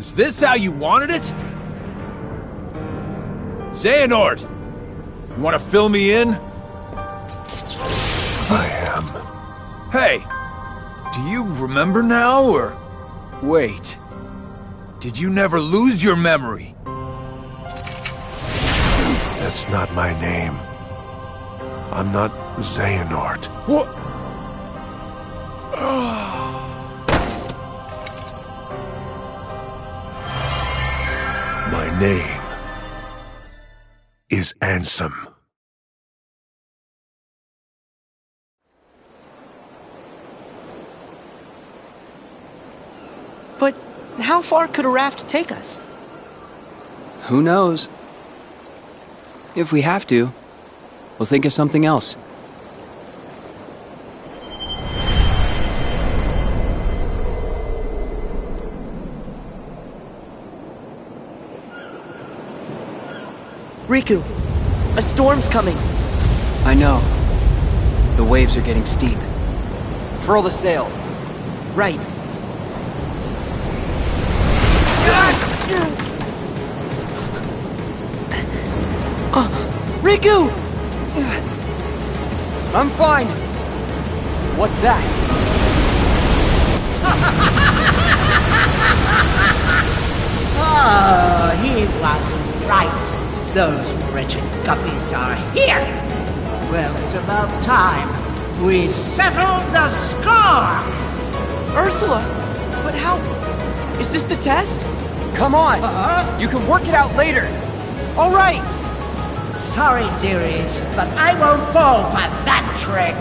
Is this how you wanted it? Xehanort! You want to fill me in? I am. Hey! Do you remember now, or... Wait. Did you never lose your memory? That's not my name. I'm not Xehanort. What? My name is Ansem. But how far could a raft take us? Who knows? If we have to, we'll think of something else. Riku, a storm's coming. I know. The waves are getting steep. Furl the sail. Right. Riku! I'm fine. What's that? Oh, he was right. Those wretched guppies are here. Well, it's about time we settled the score. Ursula! But how... Is this the test? Come on! You can work it out later! All right! Sorry, dearies, but I won't fall for that trick.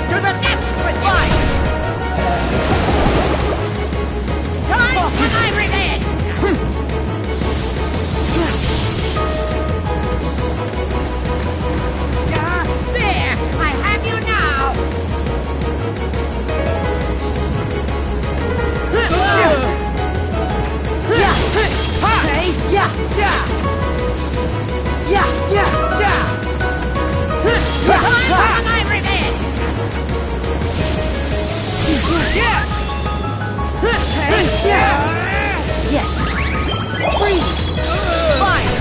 To the depths Yes! Freeze! Fine!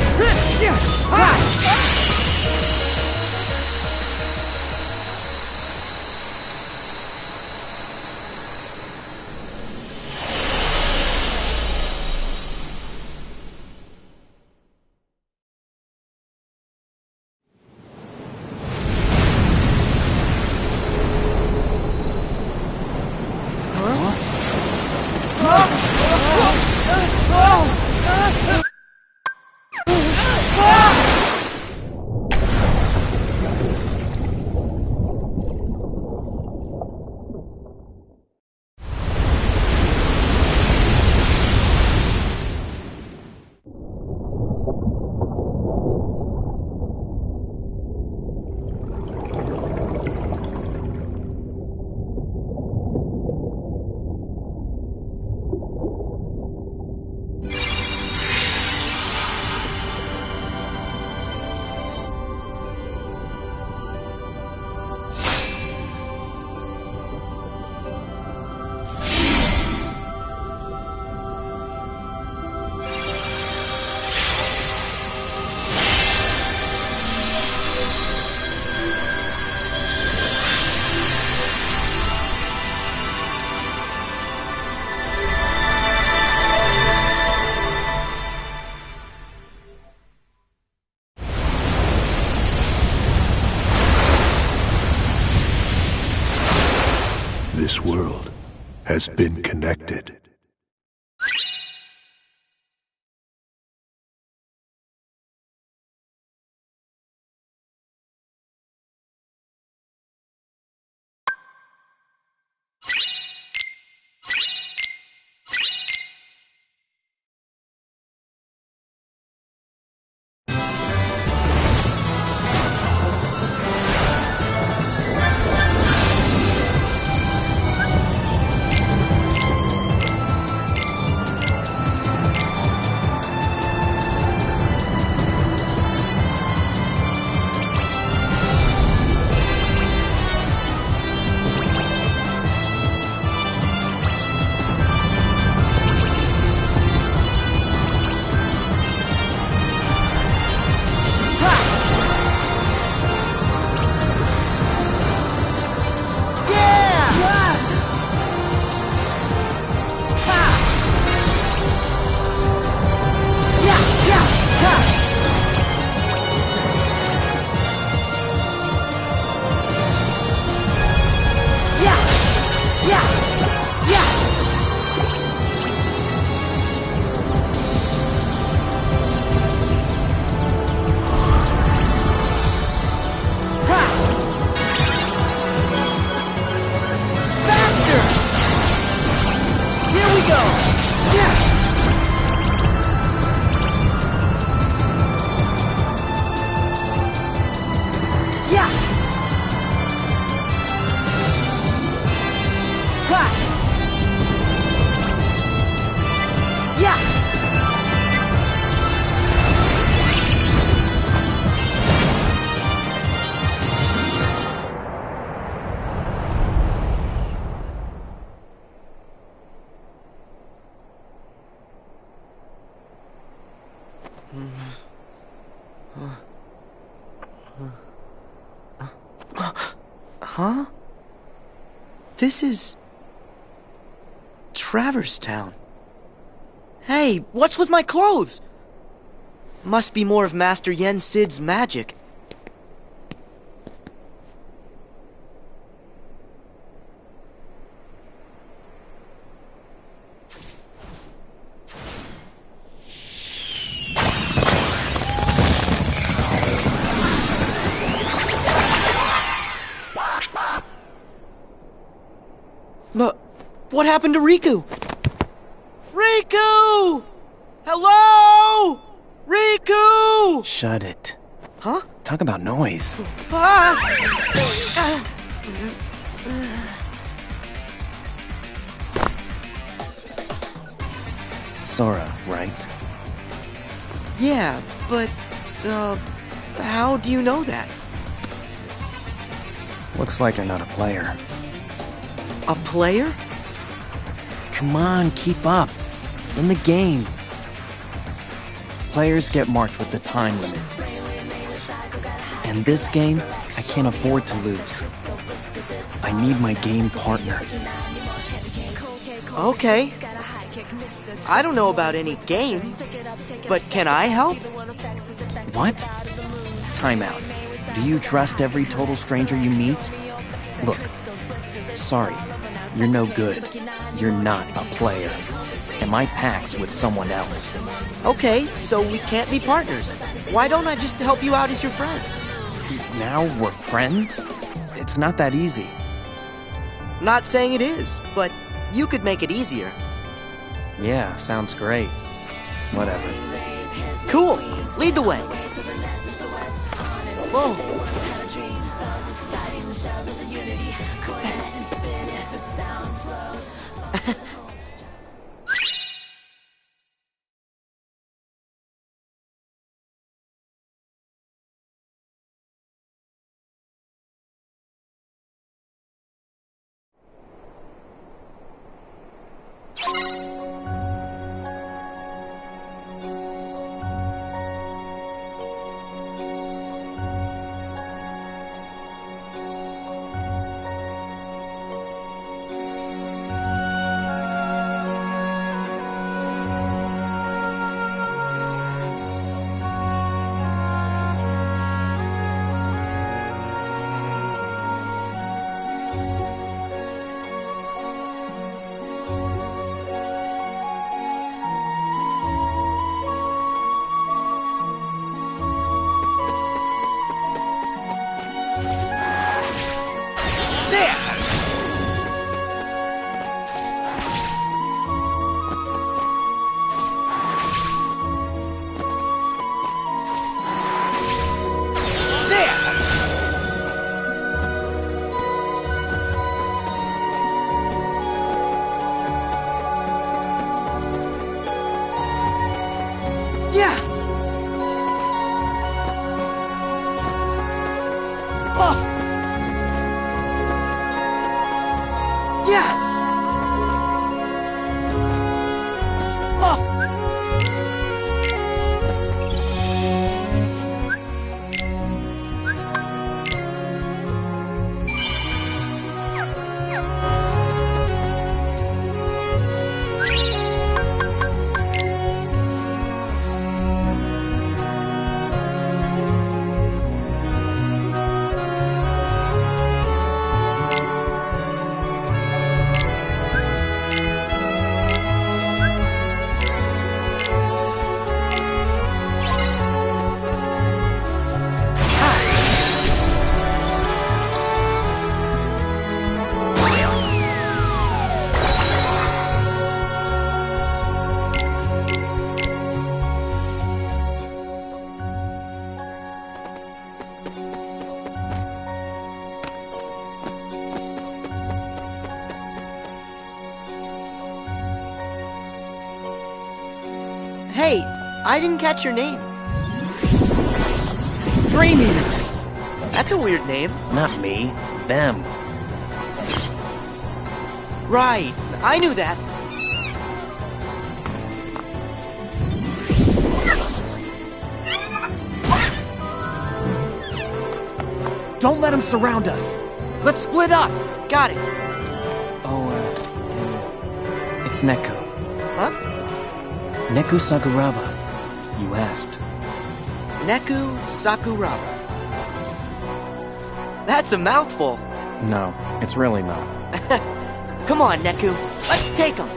This world has been connected. Huh? This is... Traverse Town. Hey, what's with my clothes? Must be more of Master Yen Sid's magic. Look, what happened to Riku? Riku! Hello? Riku! Shut it. Huh? Talk about noise. Ah! Sora, right? Yeah, but, how do you know that? Looks like you're not a player. A player? Come on, keep up. In the game. Players get marked with the time limit. And this game, I can't afford to lose. I need my game partner. Okay. I don't know about any game, but can I help? What? Time out. Do you trust every total stranger you meet? Look, sorry, you're no good. You're not a player. And my pack's with someone else. Okay, so we can't be partners. Why don't I just help you out as your friend? Now we're friends? It's not that easy. Not saying it is, but you could make it easier. Yeah, sounds great. Whatever. Cool. Lead the way. Whoa. Hey, I didn't catch your name. Dream Eaters! That's a weird name. Not me. Them. Right, I knew that. Don't let them surround us. Let's split up. Got it. Oh, it's Neku. Huh? Neku Sakuraba. You asked. Neku Sakuraba. That's a mouthful. No, it's really not. Come on, Neku. Let's take him.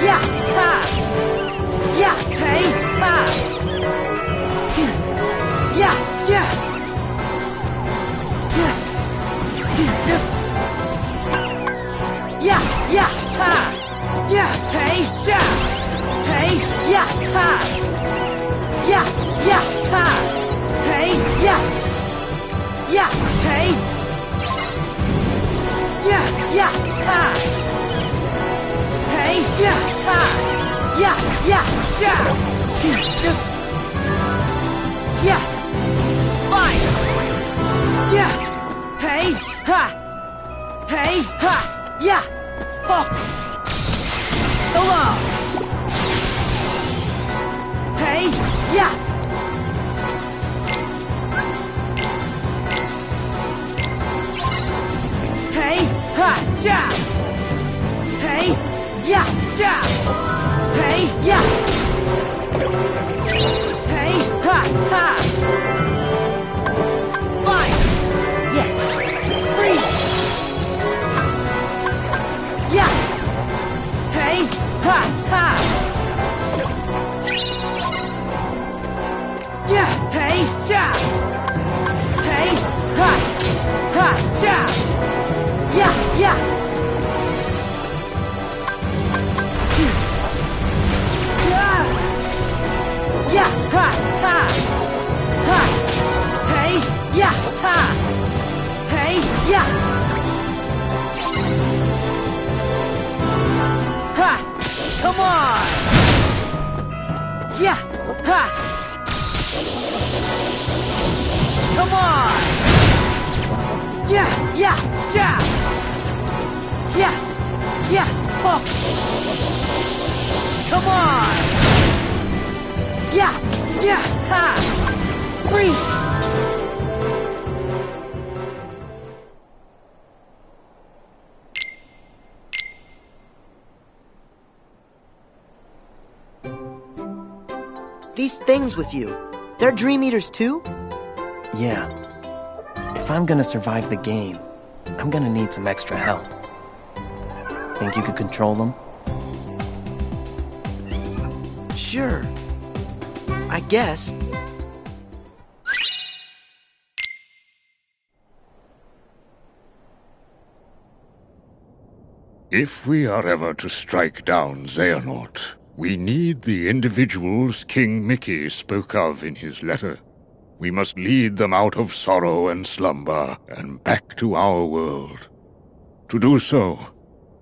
Yeah, ha! Yeah, hey, ha! Yeah, yeah! Yeah, yeah, ha! Yeah, hey, yeah! Hey, yeah, ha! Yeah, yeah, ha! Hey, yeah! Yeah, hey! Yeah, yeah, ha! Hey, yeah, ha! Yeah, yeah, yeah! Yeah! Fine! Yeah! Hey, ha! Hey, ha! Yeah! Oh! Hello! Hey, yeah! Hey, ha, ja! Hey, yeah, ja! Hey, yeah! Hey, ha, ha! Fine! Yes! Freeze! Yeah! Hey, ha, ha! Yeah! Hey, ja! Hey, ha! Ha, ja! Yeah, yeah! Yeah! Yeah, ha, ha! Ha! Hey, yeah, ha! Hey, yeah! Ha! Come on! Yeah, ha! Come on! Yeah, yeah, yeah! Yeah! Yeah! Oh! Come on! Yeah! Yeah! Ha! Freeze! These things with you, they're Dream Eaters too? Yeah. If I'm gonna survive the game, I'm gonna need some extra help. Think you could control them? Sure. I guess. If we are ever to strike down Xehanort, we need the individuals King Mickey spoke of in his letter. We must lead them out of sorrow and slumber and back to our world. To do so,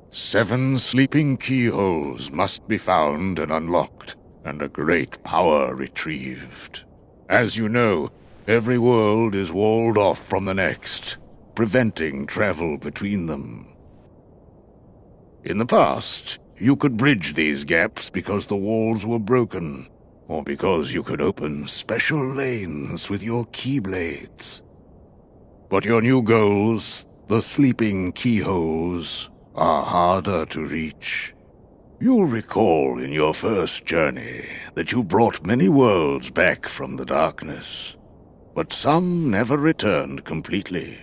7 sleeping keyholes must be found and unlocked, and a great power retrieved. As you know, every world is walled off from the next, preventing travel between them. In the past, you could bridge these gaps because the walls were broken, or because you could open special lanes with your keyblades. But your new goals, the sleeping keyholes, are harder to reach. You'll recall in your first journey that you brought many worlds back from the darkness, but some never returned completely.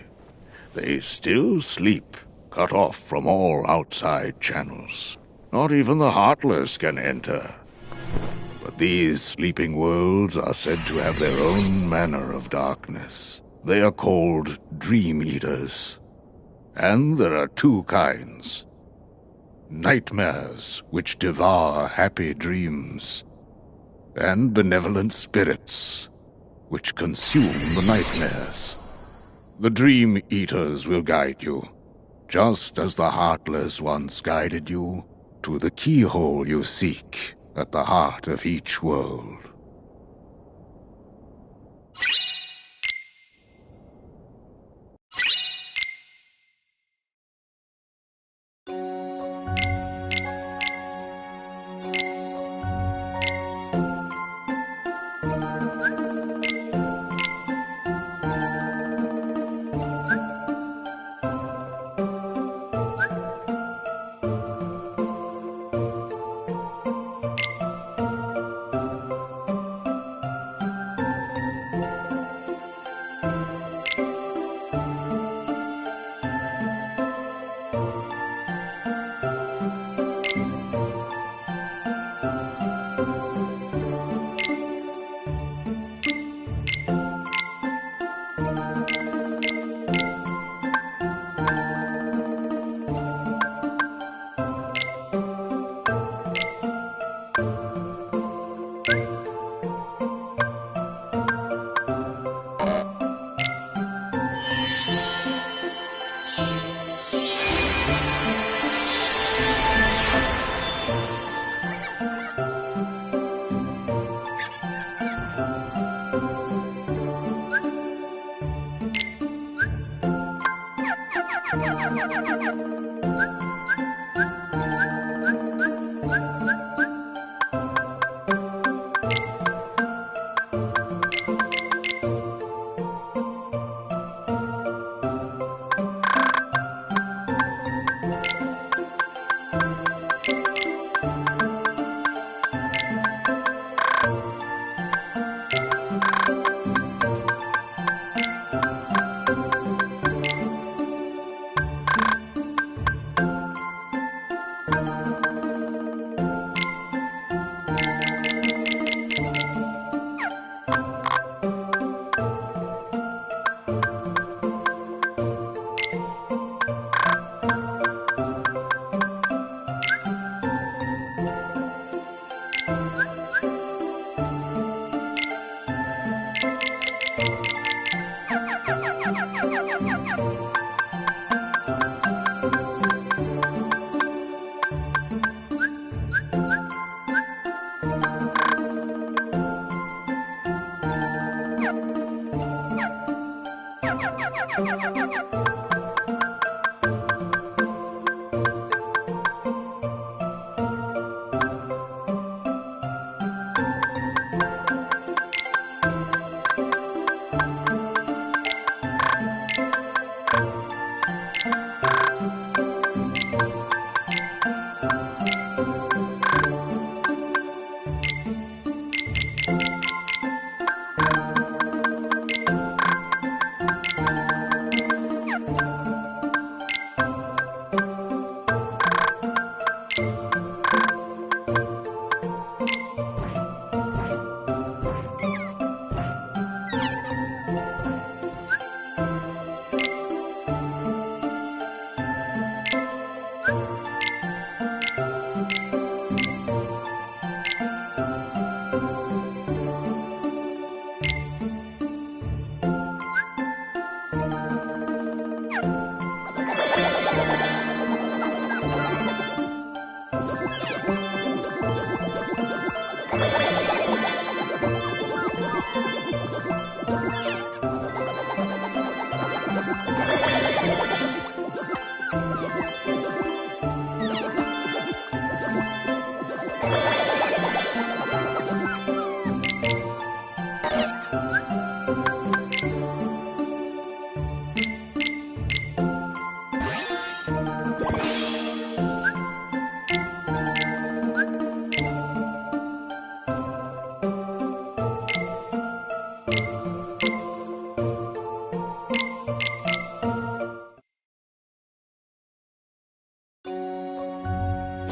They still sleep, cut off from all outside channels. Not even the Heartless can enter. But these sleeping worlds are said to have their own manner of darkness. They are called Dream Eaters. And there are 2 kinds. Nightmares, which devour happy dreams. And benevolent spirits, which consume the nightmares. The Dream Eaters will guide you, just as the Heartless once guided you to the keyhole you seek at the heart of each world.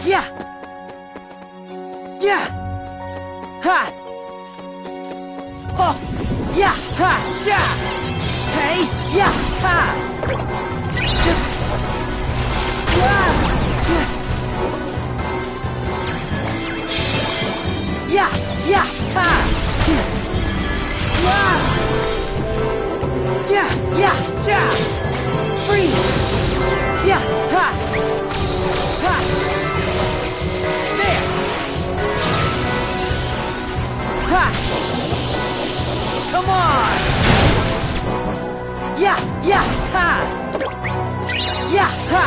Yeah! Yeah! Ha! Oh! Yeah! Ha! Yeah! Hey! Yeah! Ha! Yeah! Yeah! Ha! Yeah! Yeah! Yeah! Freeze! Yeah! Ha! Ha! There! Ha! Come on! Yeah! Yeah! Ha! Yeah! Ha!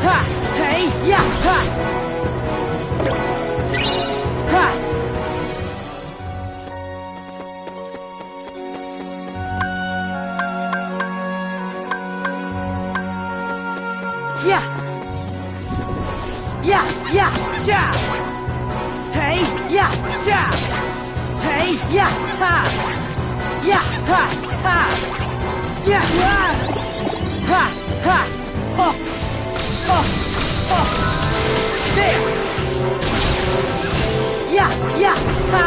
Ha! Hey! Yeah! Ha! Ha! Yeah! Yeah! Yeah! Yeah! Hey! Yeah! Yeah! Hey! Yeah! Ha! Yeah! Ha! Ha! Yeah! Ha! Ha! Oh! Oh! Oh! There! Yeah! Yeah! Ha!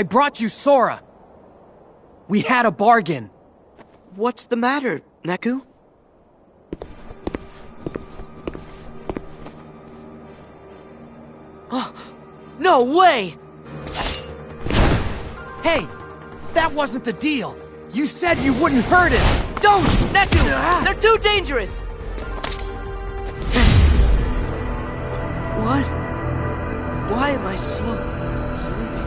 I brought you Sora! We had a bargain! What's the matter, Neku? Oh, no way! Hey! That wasn't the deal! You said you wouldn't hurt him! Don't! Neku! They're too dangerous! What? Why am I so sleepy?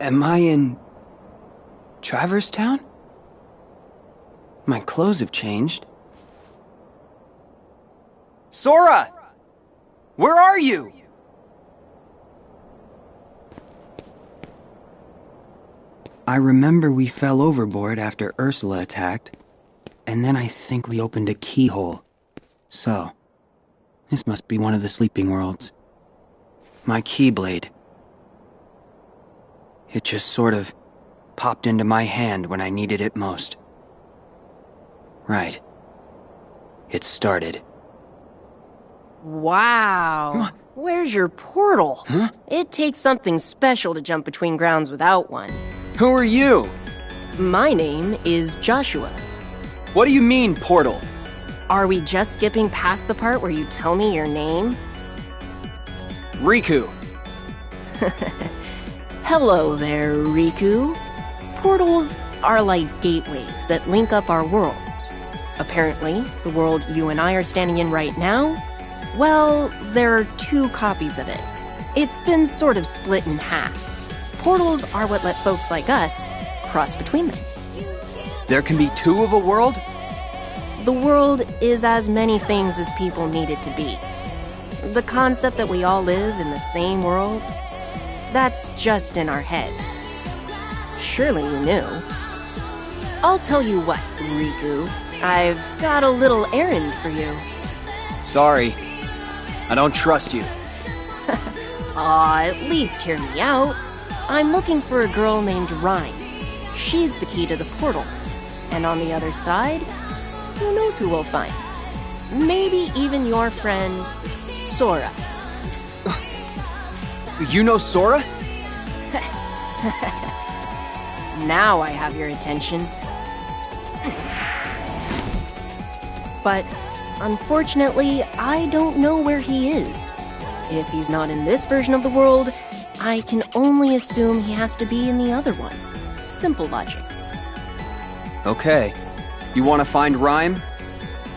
Am I in Traverse Town? My clothes have changed. Sora! Where are you? I remember we fell overboard after Ursula attacked, and then I think we opened a keyhole. So, this must be one of the sleeping worlds. My Keyblade. It just sort of popped into my hand when I needed it most. Right. It started. Wow. Where's your portal? Huh? It takes something special to jump between grounds without one. Who are you? My name is Joshua. What do you mean, portal? Are we just skipping past the part where you tell me your name? Riku. Hello there, Riku. Portals are like gateways that link up our worlds. Apparently, the world you and I are standing in right now, well, there are 2 copies of it. It's been sort of split in half. Portals are what let folks like us cross between them. There can be 2 of a world? The world is as many things as people need it to be. The concept that we all live in the same world, that's just in our heads. Surely you knew. I'll tell you what, Riku. I've got a little errand for you. Sorry. I don't trust you. Aw, at least hear me out. I'm looking for a girl named Rhyme. She's the key to the portal. And on the other side, who knows who we'll find? Maybe even your friend, Sora. You know Sora? Now I have your attention. But unfortunately, I don't know where he is. If he's not in this version of the world, I can only assume he has to be in the other one. Simple logic. Okay. You want to find Rhyme?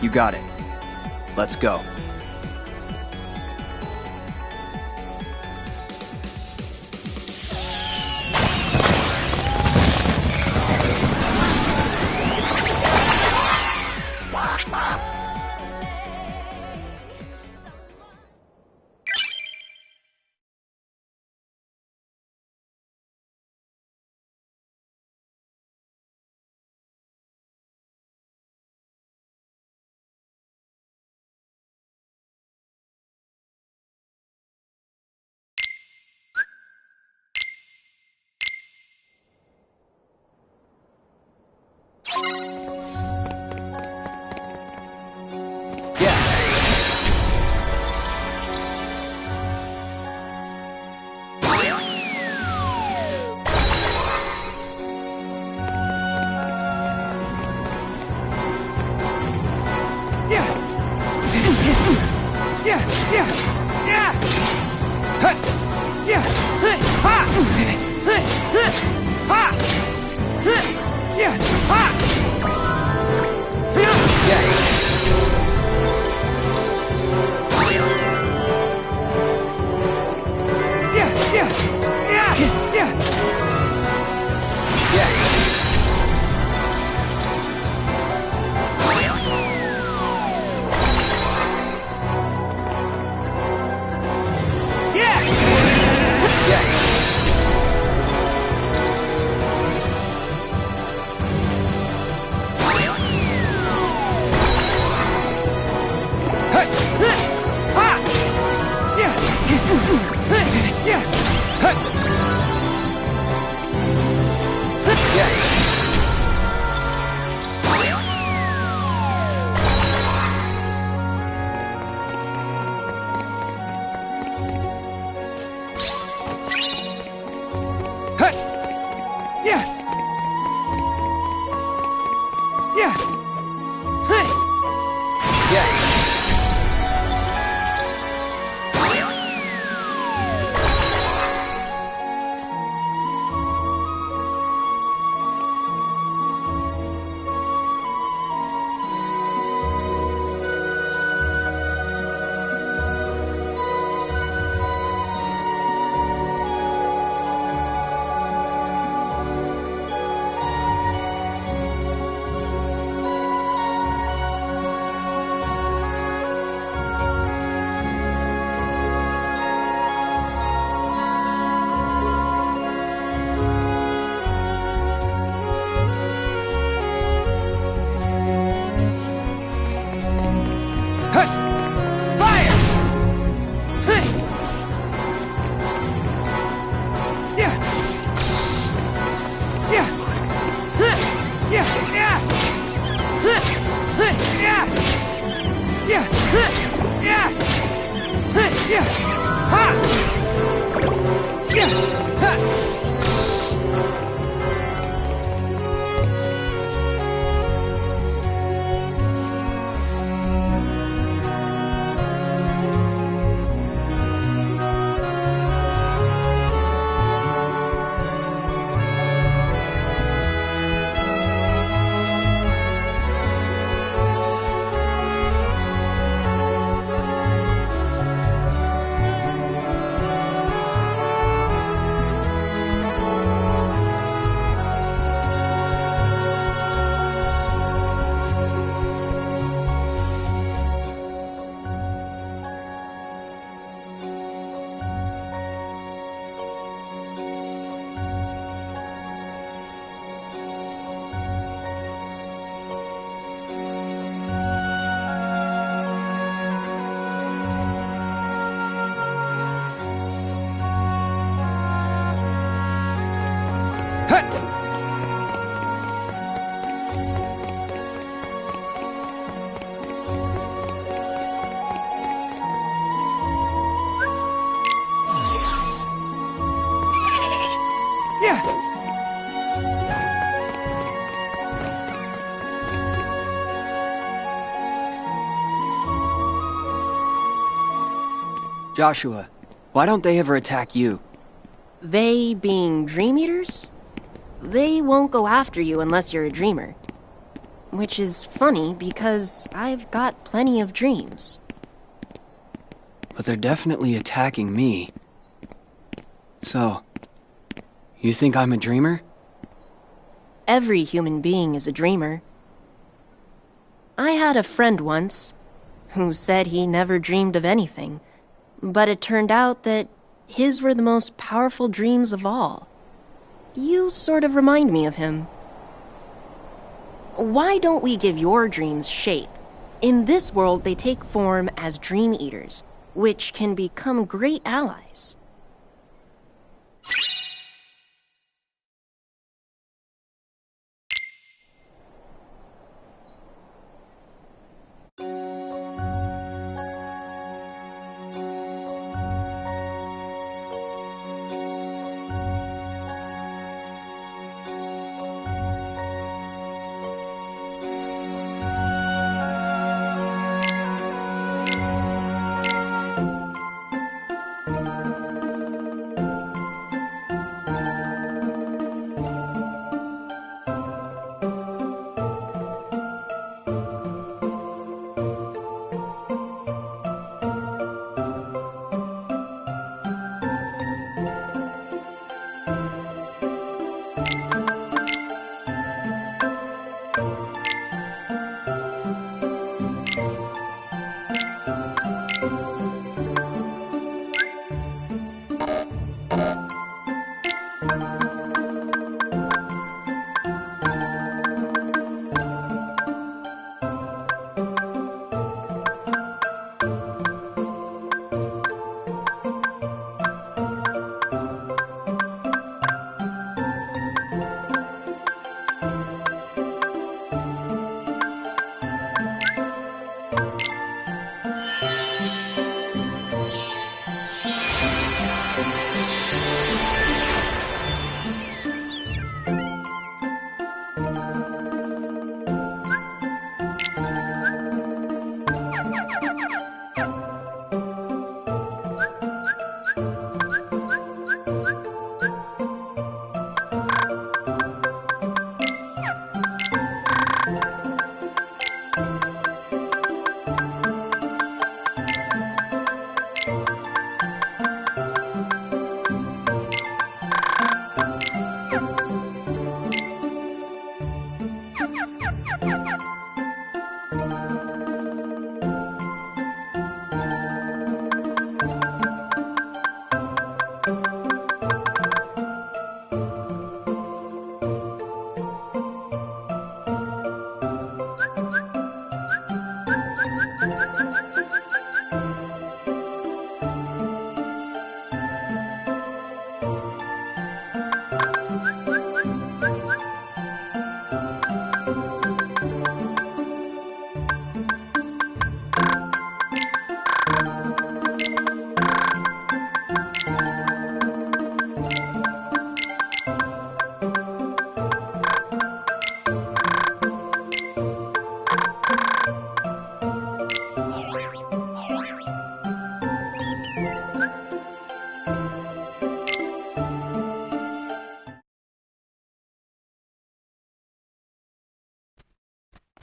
You got it. Let's go. Joshua, why don't they ever attack you? They being Dream Eaters? They won't go after you unless you're a dreamer. Which is funny because I've got plenty of dreams. But they're definitely attacking me. So, you think I'm a dreamer? Every human being is a dreamer. I had a friend once who said he never dreamed of anything, but it turned out that his were the most powerful dreams of all. You sort of remind me of him. Why don't we give your dreams shape? In this world, they take form as Dream Eaters, which can become great allies.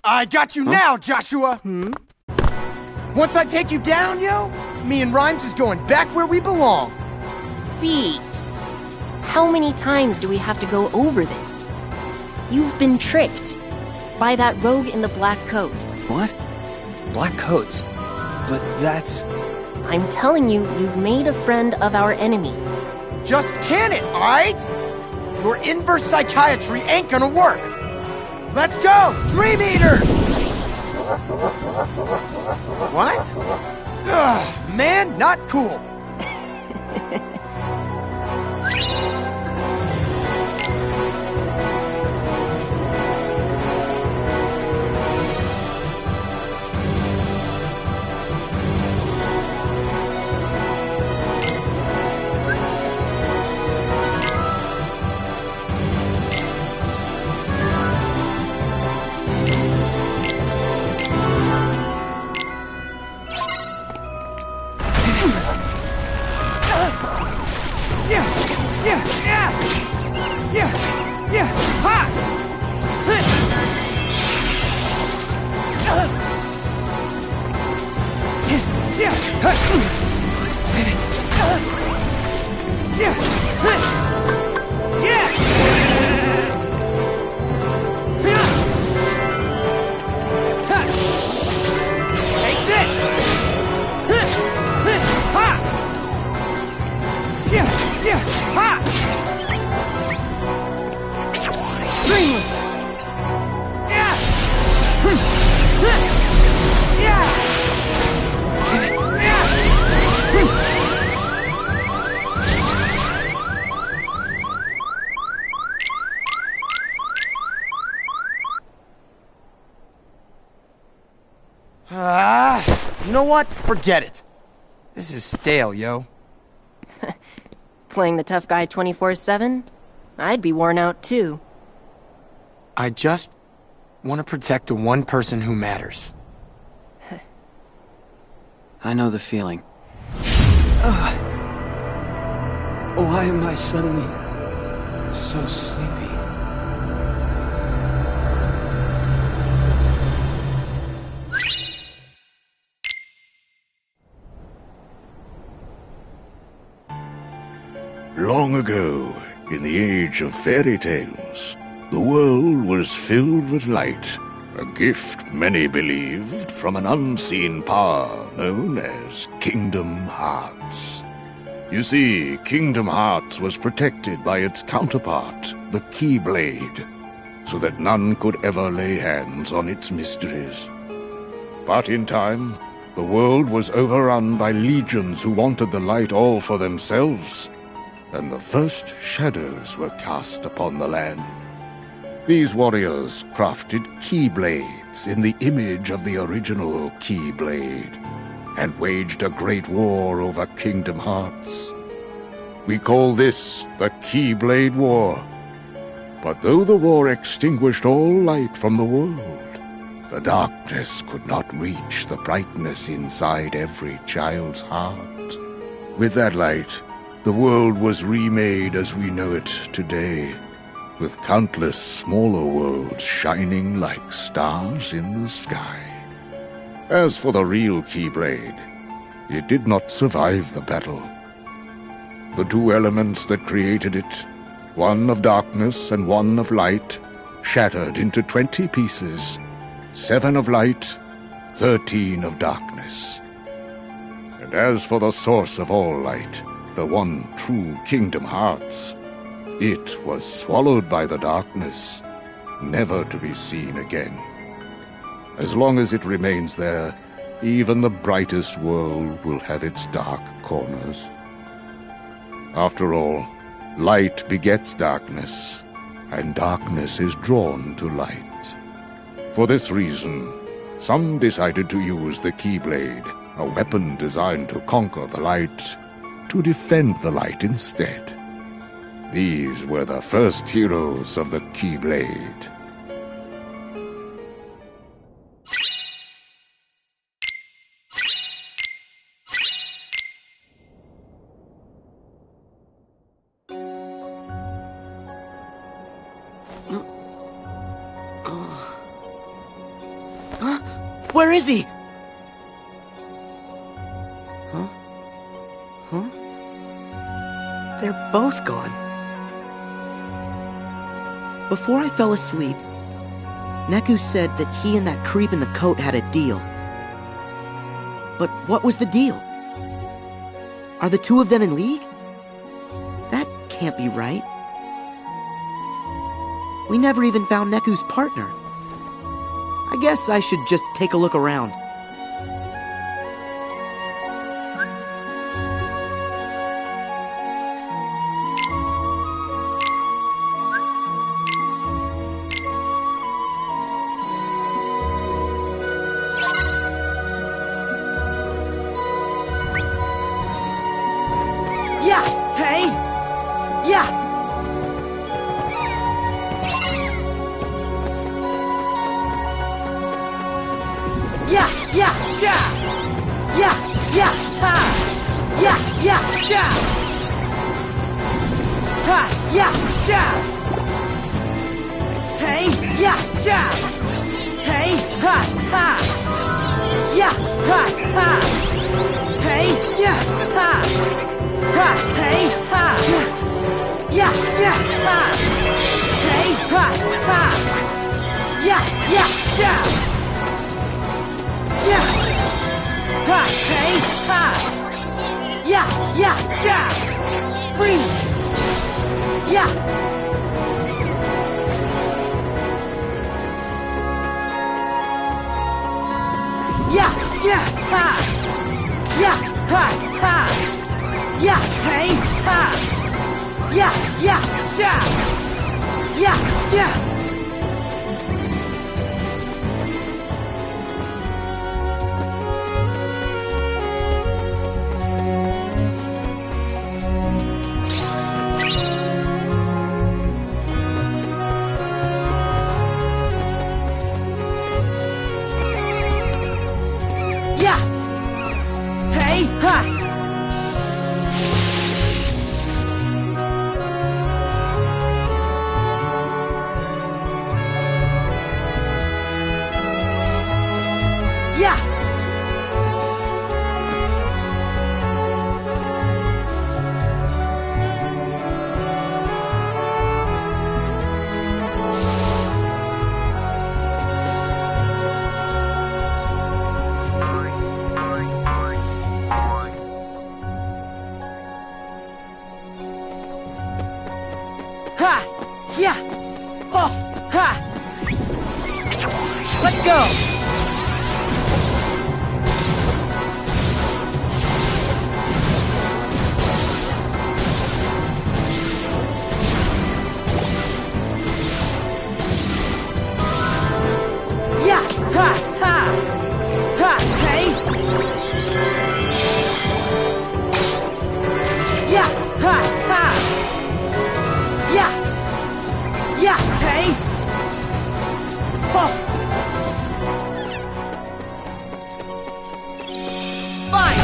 I got you now, Joshua! Once I take you down, yo, me and Rhymes is going back where we belong. Pete, how many times do we have to go over this? You've been tricked by that rogue in the black coat. What? Black coats? But that's... I'm telling you, you've made a friend of our enemy. Just can it, alright? Your inverse psychiatry ain't gonna work. Let's go! Dream Eaters! What? Ugh, man, not cool. You know what? Forget it. This is stale, yo. Playing the tough guy 24/7? I'd be worn out too. I just want to protect the one person who matters. I know the feeling. Why am I suddenly so sleepy? Long ago, in the age of fairy tales, the world was filled with light, a gift many believed from an unseen power known as Kingdom Hearts. You see, Kingdom Hearts was protected by its counterpart, the Keyblade, so that none could ever lay hands on its mysteries. But in time, the world was overrun by legions who wanted the light all for themselves, and the first shadows were cast upon the land. These warriors crafted Keyblades in the image of the original Keyblade, and waged a great war over Kingdom Hearts. We call this the Keyblade War. But though the war extinguished all light from the world, the darkness could not reach the brightness inside every child's heart. With that light, the world was remade as we know it today, with countless smaller worlds shining like stars in the sky. As for the real Keyblade, it did not survive the battle. The two elements that created it, one of darkness and one of light, shattered into 20 pieces, 7 of light, 13 of darkness. And as for the source of all light, the one true Kingdom Hearts, it was swallowed by the darkness, never to be seen again. As long as it remains there, even the brightest world will have its dark corners. After all, light begets darkness, and darkness is drawn to light. For this reason, some decided to use the Keyblade, a weapon designed to conquer the light, to defend the light instead. These were the first heroes of the Keyblade. Where is he? Huh? Huh? They're both gone. Before I fell asleep, Neku said that he and that creep in the coat had a deal. But what was the deal? Are the two of them in league? That can't be right. We never even found Neku's partner. I guess I should just take a look around. Yeah! Hey! Yeah! Yeah, yeah, yeah! Yeah, yeah, ha! Yeah, yeah, yeah! Ha, yeah, yeah! Hey, yeah, yeah! Hey, ha, ha! Yeah, ha, ha! Hey, yeah, ha! Ha, hey, ha! Yeah, yeah, ha! Hey, ha, ha! Yeah, yeah, yeah! Yeah! Ha! Hey! Ha! Yeah! Yeah! Yeah! Freeze! Yeah! Yeah! Yeah! Ha! Yeah! Ha! Ha! Yeah! Hey! Ha! Yeah! Yeah! Yeah! Yeah! Yeah! Hey, ha! Yeah! Ha! Yeah! Oh! Ha! Let's go! Yeah! Ha! Ha! Ha! Hey! Yeah! Ha! Ha! Yeah! Yeah! Hey! Oh! Fine!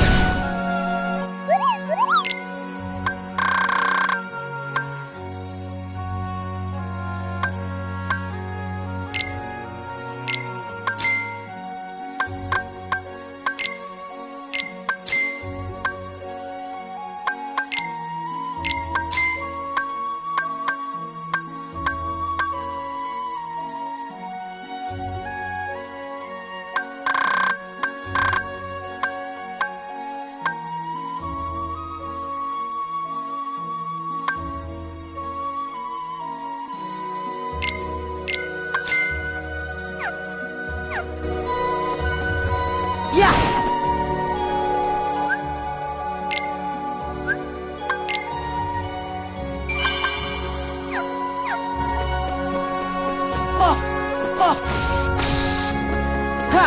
Yeah! Oh! Oh! Ha!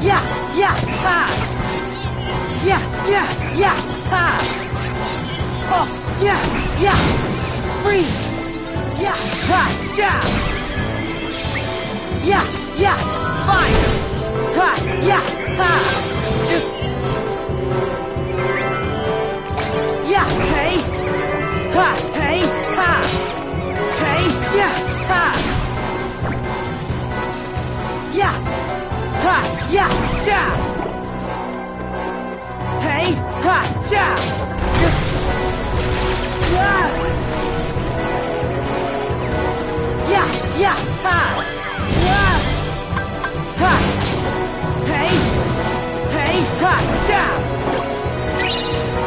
Yeah! Yeah! Ha! Yeah! Yeah! Yeah! Ha! Oh! Yeah! Yeah! Freeze! Yeah! Ha! Yeah! Yeah! Yeah! Fine! Ha! Yeah! Ha! Yeah! ha, hey, ha. Hey, yeah, ha. Yeah, ha, yeah, yeah. Hey, ha, yeah. Yeah, yeah, ha. Ha. Hey, hey, ha, yeah.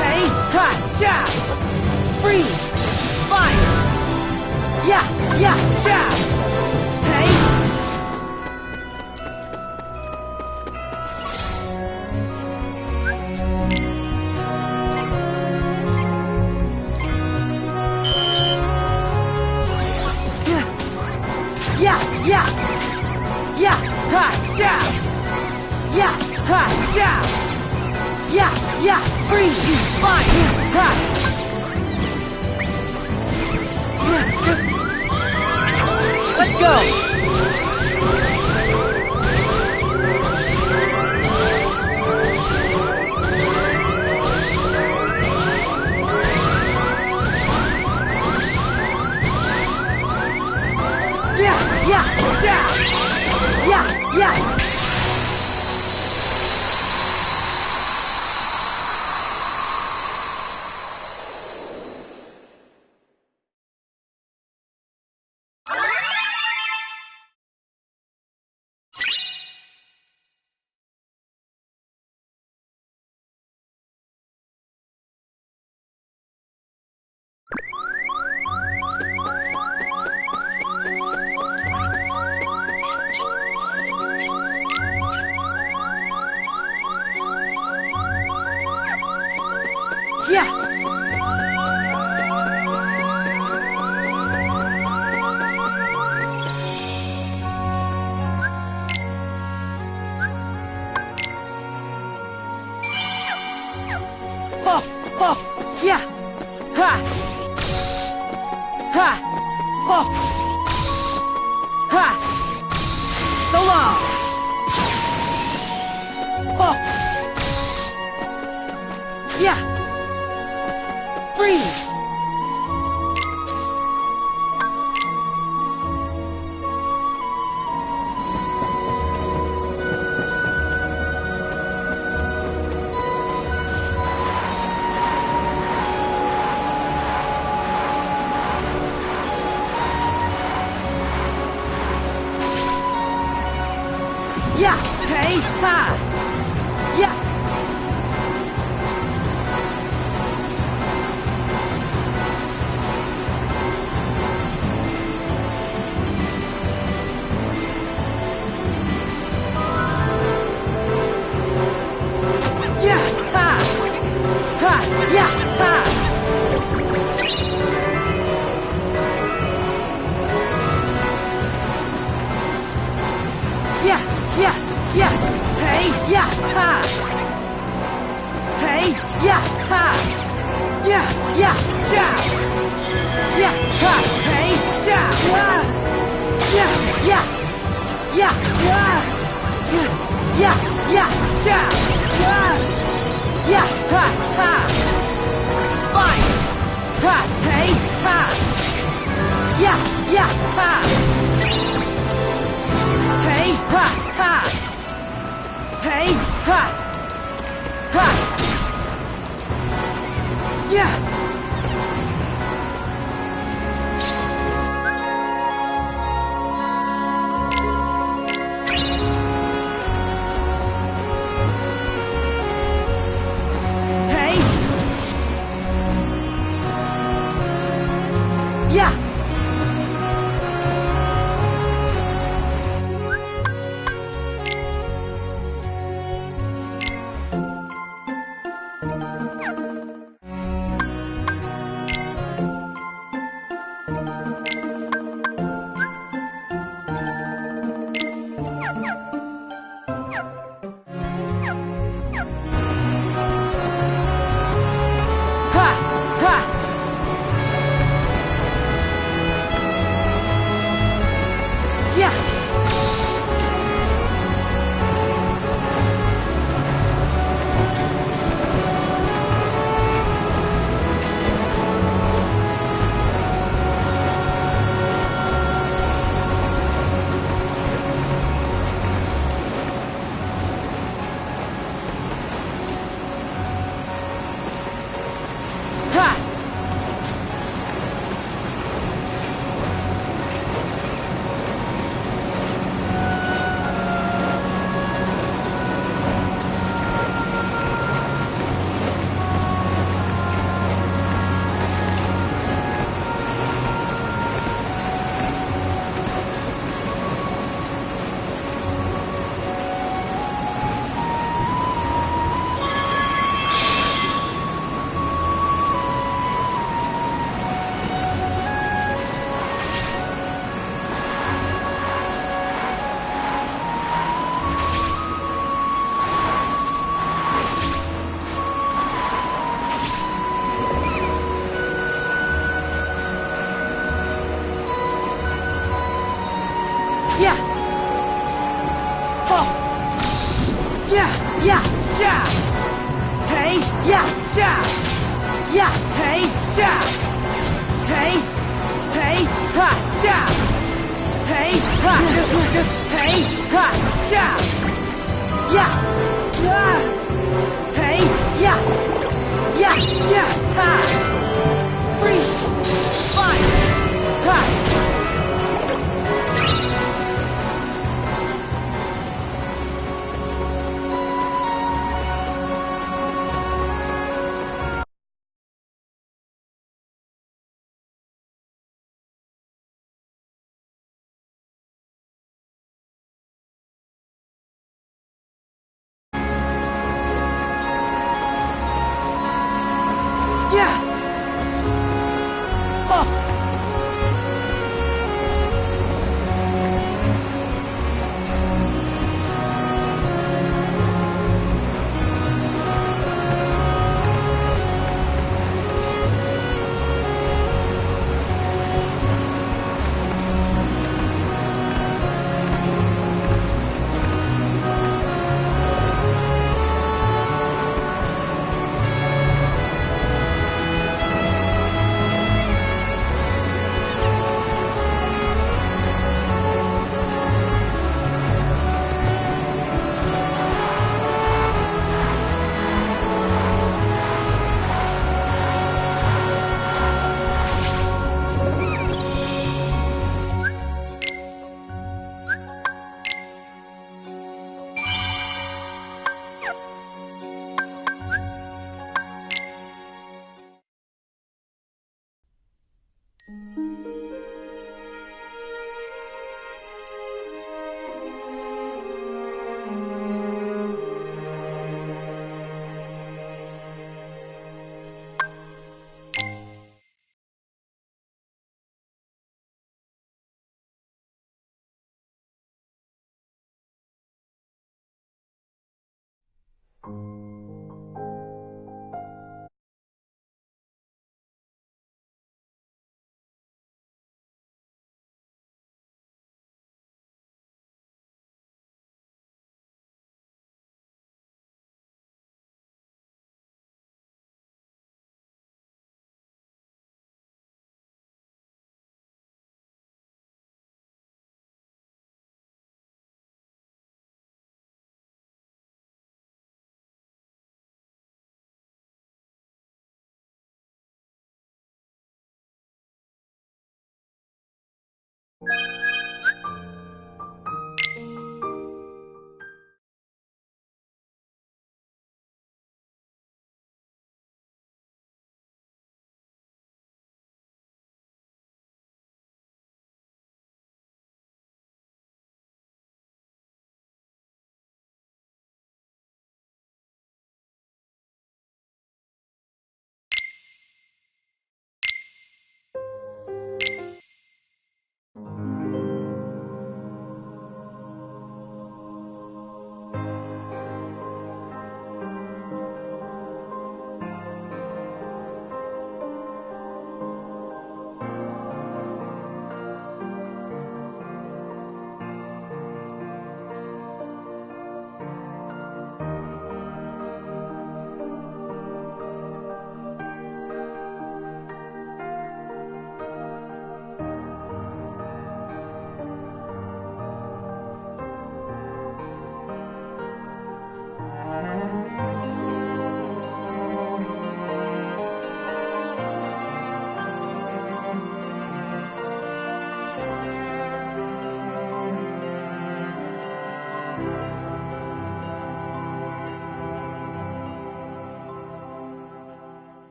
Hey, ha, yeah. Freeze. Fire. Yeah, yeah, yeah. Hey. Yeah, yeah. Yeah, ha, yeah. Yeah, ha, yeah. Yeah, yeah. Freeze. Fire. Ha. Let's go! Yeah, yeah, yeah! Yeah, yeah! Yeah! Oh, oh, yeah! Ha! Ha! Oh! Ha! So long! Oh! Yeah! Freeze! Yeah! Hey! Ha! Yeah! Yeah! Ha! Ha! Yeah! Ha! Yeah! Yeah! Yeah! Hey! Yeah! Ha! Hey! Yeah! Ha! Yeah! Yeah! Yeah! Yeah! Ha! Hey! Yeah! Yeah! Yeah! Yeah! Yeah! Yeah! Yeah! Yeah! Yeah! Ha! Ha! Fine! Ha! Hey! Ha! Yeah! Yeah! Ha! Hey! Ha! Ha! Hey! Ha! Ha! Yeah! Hey! Yeah!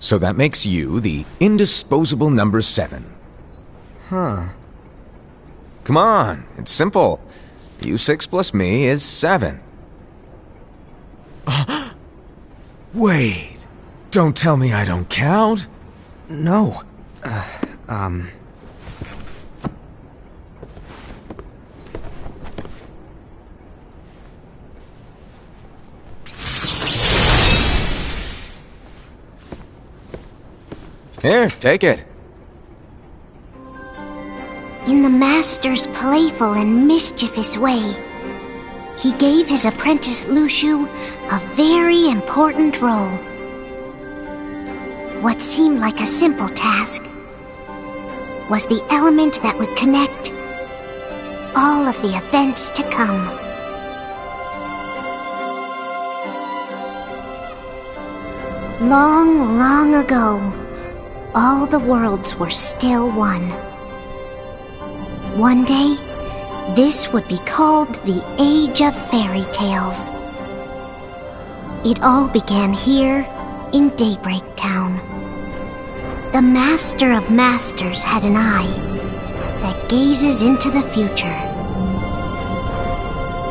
So that makes you the indisposable number 7. Huh. Come on, it's simple. U6 plus me is 7. Wait, don't tell me I don't count. No. Here, take it. In the Master's playful and mischievous way, he gave his apprentice Luciu a very important role. What seemed like a simple task was the element that would connect all of the events to come. Long, long ago, all the worlds were still one. One day, this would be called the Age of Fairy Tales. It all began here in Daybreak Town. The Master of Masters had an eye that gazes into the future.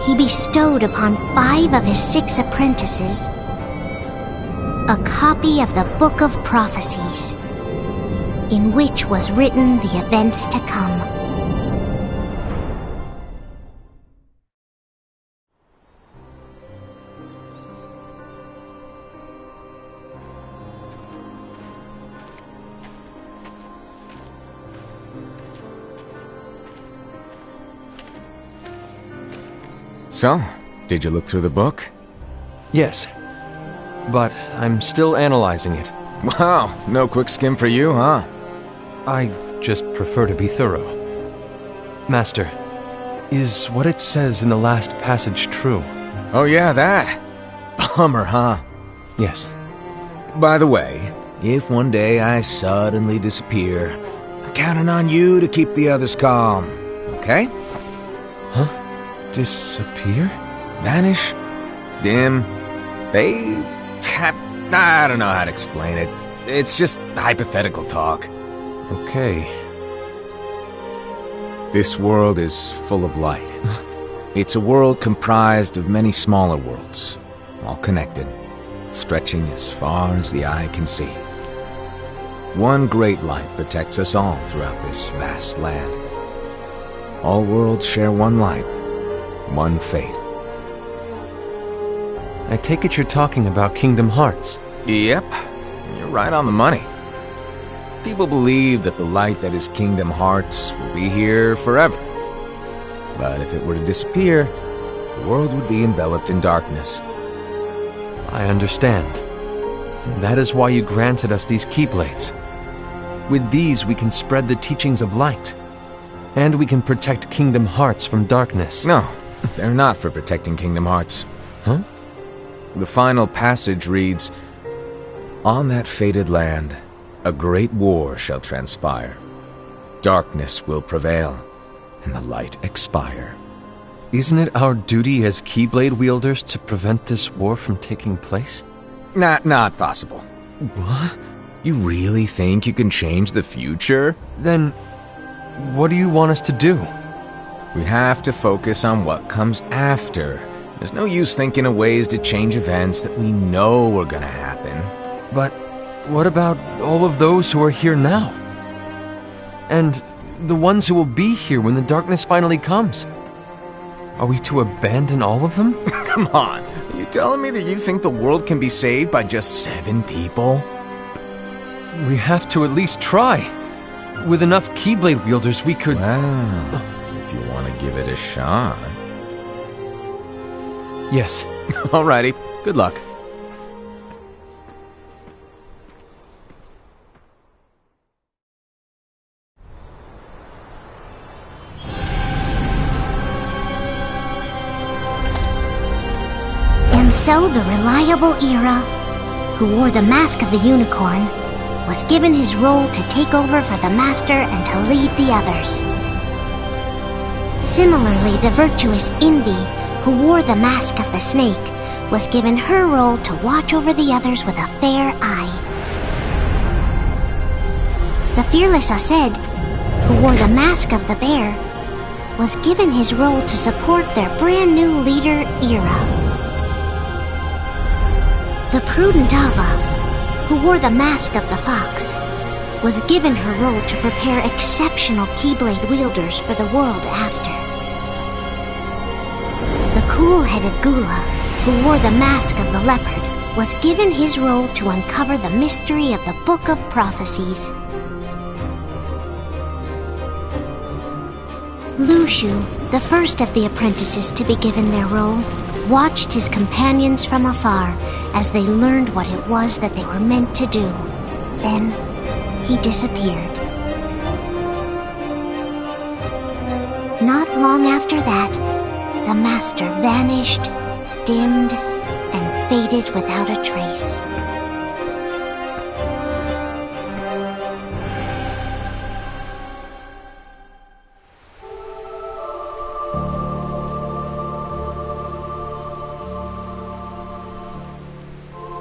He bestowed upon 5 of his 6 apprentices a copy of the Book of Prophecies, in which was written the events to come. So, did you look through the book? Yes. But I'm still analyzing it. Wow, no quick skim for you, huh? I just prefer to be thorough. Master, is what it says in the last passage true? Oh yeah, that. Bummer, huh? Yes. By the way, if one day I suddenly disappear, I'm counting on you to keep the others calm, okay? Huh? Disappear? Vanish? Dim? Fade? I don't know how to explain it. It's just hypothetical talk. Okay. This world is full of light. It's a world comprised of many smaller worlds, all connected, stretching as far as the eye can see. One great light protects us all throughout this vast land. All worlds share one light, one fate. I take it you're talking about Kingdom Hearts. Yep, you're right on the money. People believe that the light that is Kingdom Hearts will be here forever. But if it were to disappear, the world would be enveloped in darkness. I understand. And that is why you granted us these Keyblades. With these we can spread the teachings of light. And we can protect Kingdom Hearts from darkness. No, they're not for protecting Kingdom Hearts. Huh? The final passage reads, "On that fated land, a great war shall transpire. Darkness will prevail, and the light expire." Isn't it our duty as Keyblade wielders to prevent this war from taking place? Not possible. What? You really think you can change the future? Then, what do you want us to do? We have to focus on what comes after. There's no use thinking of ways to change events that we know are gonna happen. But what about all of those who are here now? And the ones who will be here when the darkness finally comes? Are we to abandon all of them? Come on, are you telling me that you think the world can be saved by just 7 people? We have to at least try. With enough Keyblade wielders, we could... Well, if you want to give it a shot. Yes. Alrighty, good luck. And so the reliable Era, who wore the mask of the unicorn, was given his role to take over for the Master and to lead the others. Similarly, the virtuous Envy, who wore the mask of the snake, was given her role to watch over the others with a fair eye. The fearless Ased, who wore the mask of the bear, was given his role to support their brand new leader, Ira. The prudent Ava, who wore the mask of the fox, was given her role to prepare exceptional Keyblade wielders for the world after. The cool-headed Gula, who wore the mask of the leopard, was given his role to uncover the mystery of the Book of Prophecies. Lushu, the first of the apprentices to be given their role, watched his companions from afar as they learned what it was that they were meant to do. Then, he disappeared. Not long after that, the master vanished, dimmed, and faded without a trace.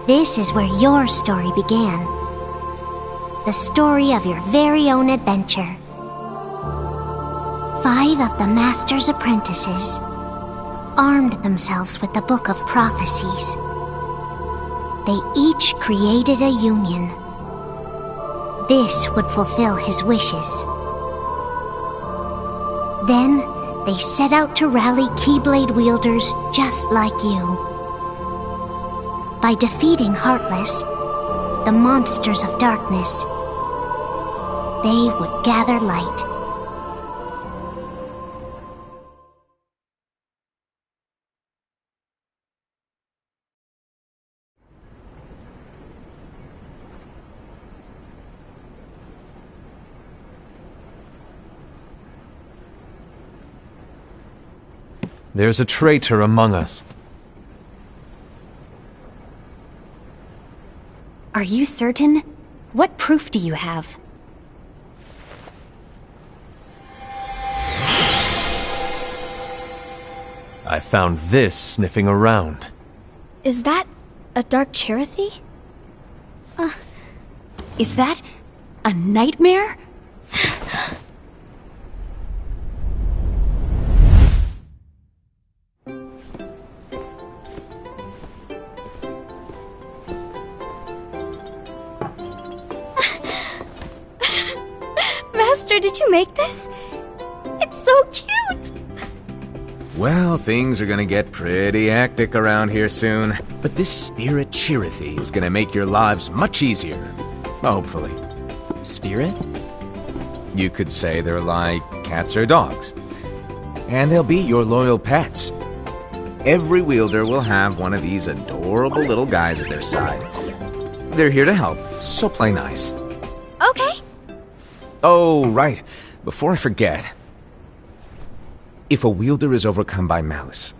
This is where your story began. The story of your very own adventure. 5 of the Master's apprentices armed themselves with the Book of Prophecies. They each created a union. This would fulfill his wishes. Then, they set out to rally Keyblade wielders just like you. By defeating Heartless, the monsters of darkness, they would gather light. There's a traitor among us. Are you certain? What proof do you have? I found this sniffing around. Is that a Dark Cherothy? Is that a nightmare? Master, did you make this? It's so cute! Well, things are gonna get pretty hectic around here soon. But this Spirit Cherothy is gonna make your lives much easier. Hopefully. Spirit? You could say they're like cats or dogs. And they'll be your loyal pets. Every wielder will have one of these adorable little guys at their side. They're here to help, so play nice. Okay. Oh, right. Before I forget. If a wielder is overcome by malice,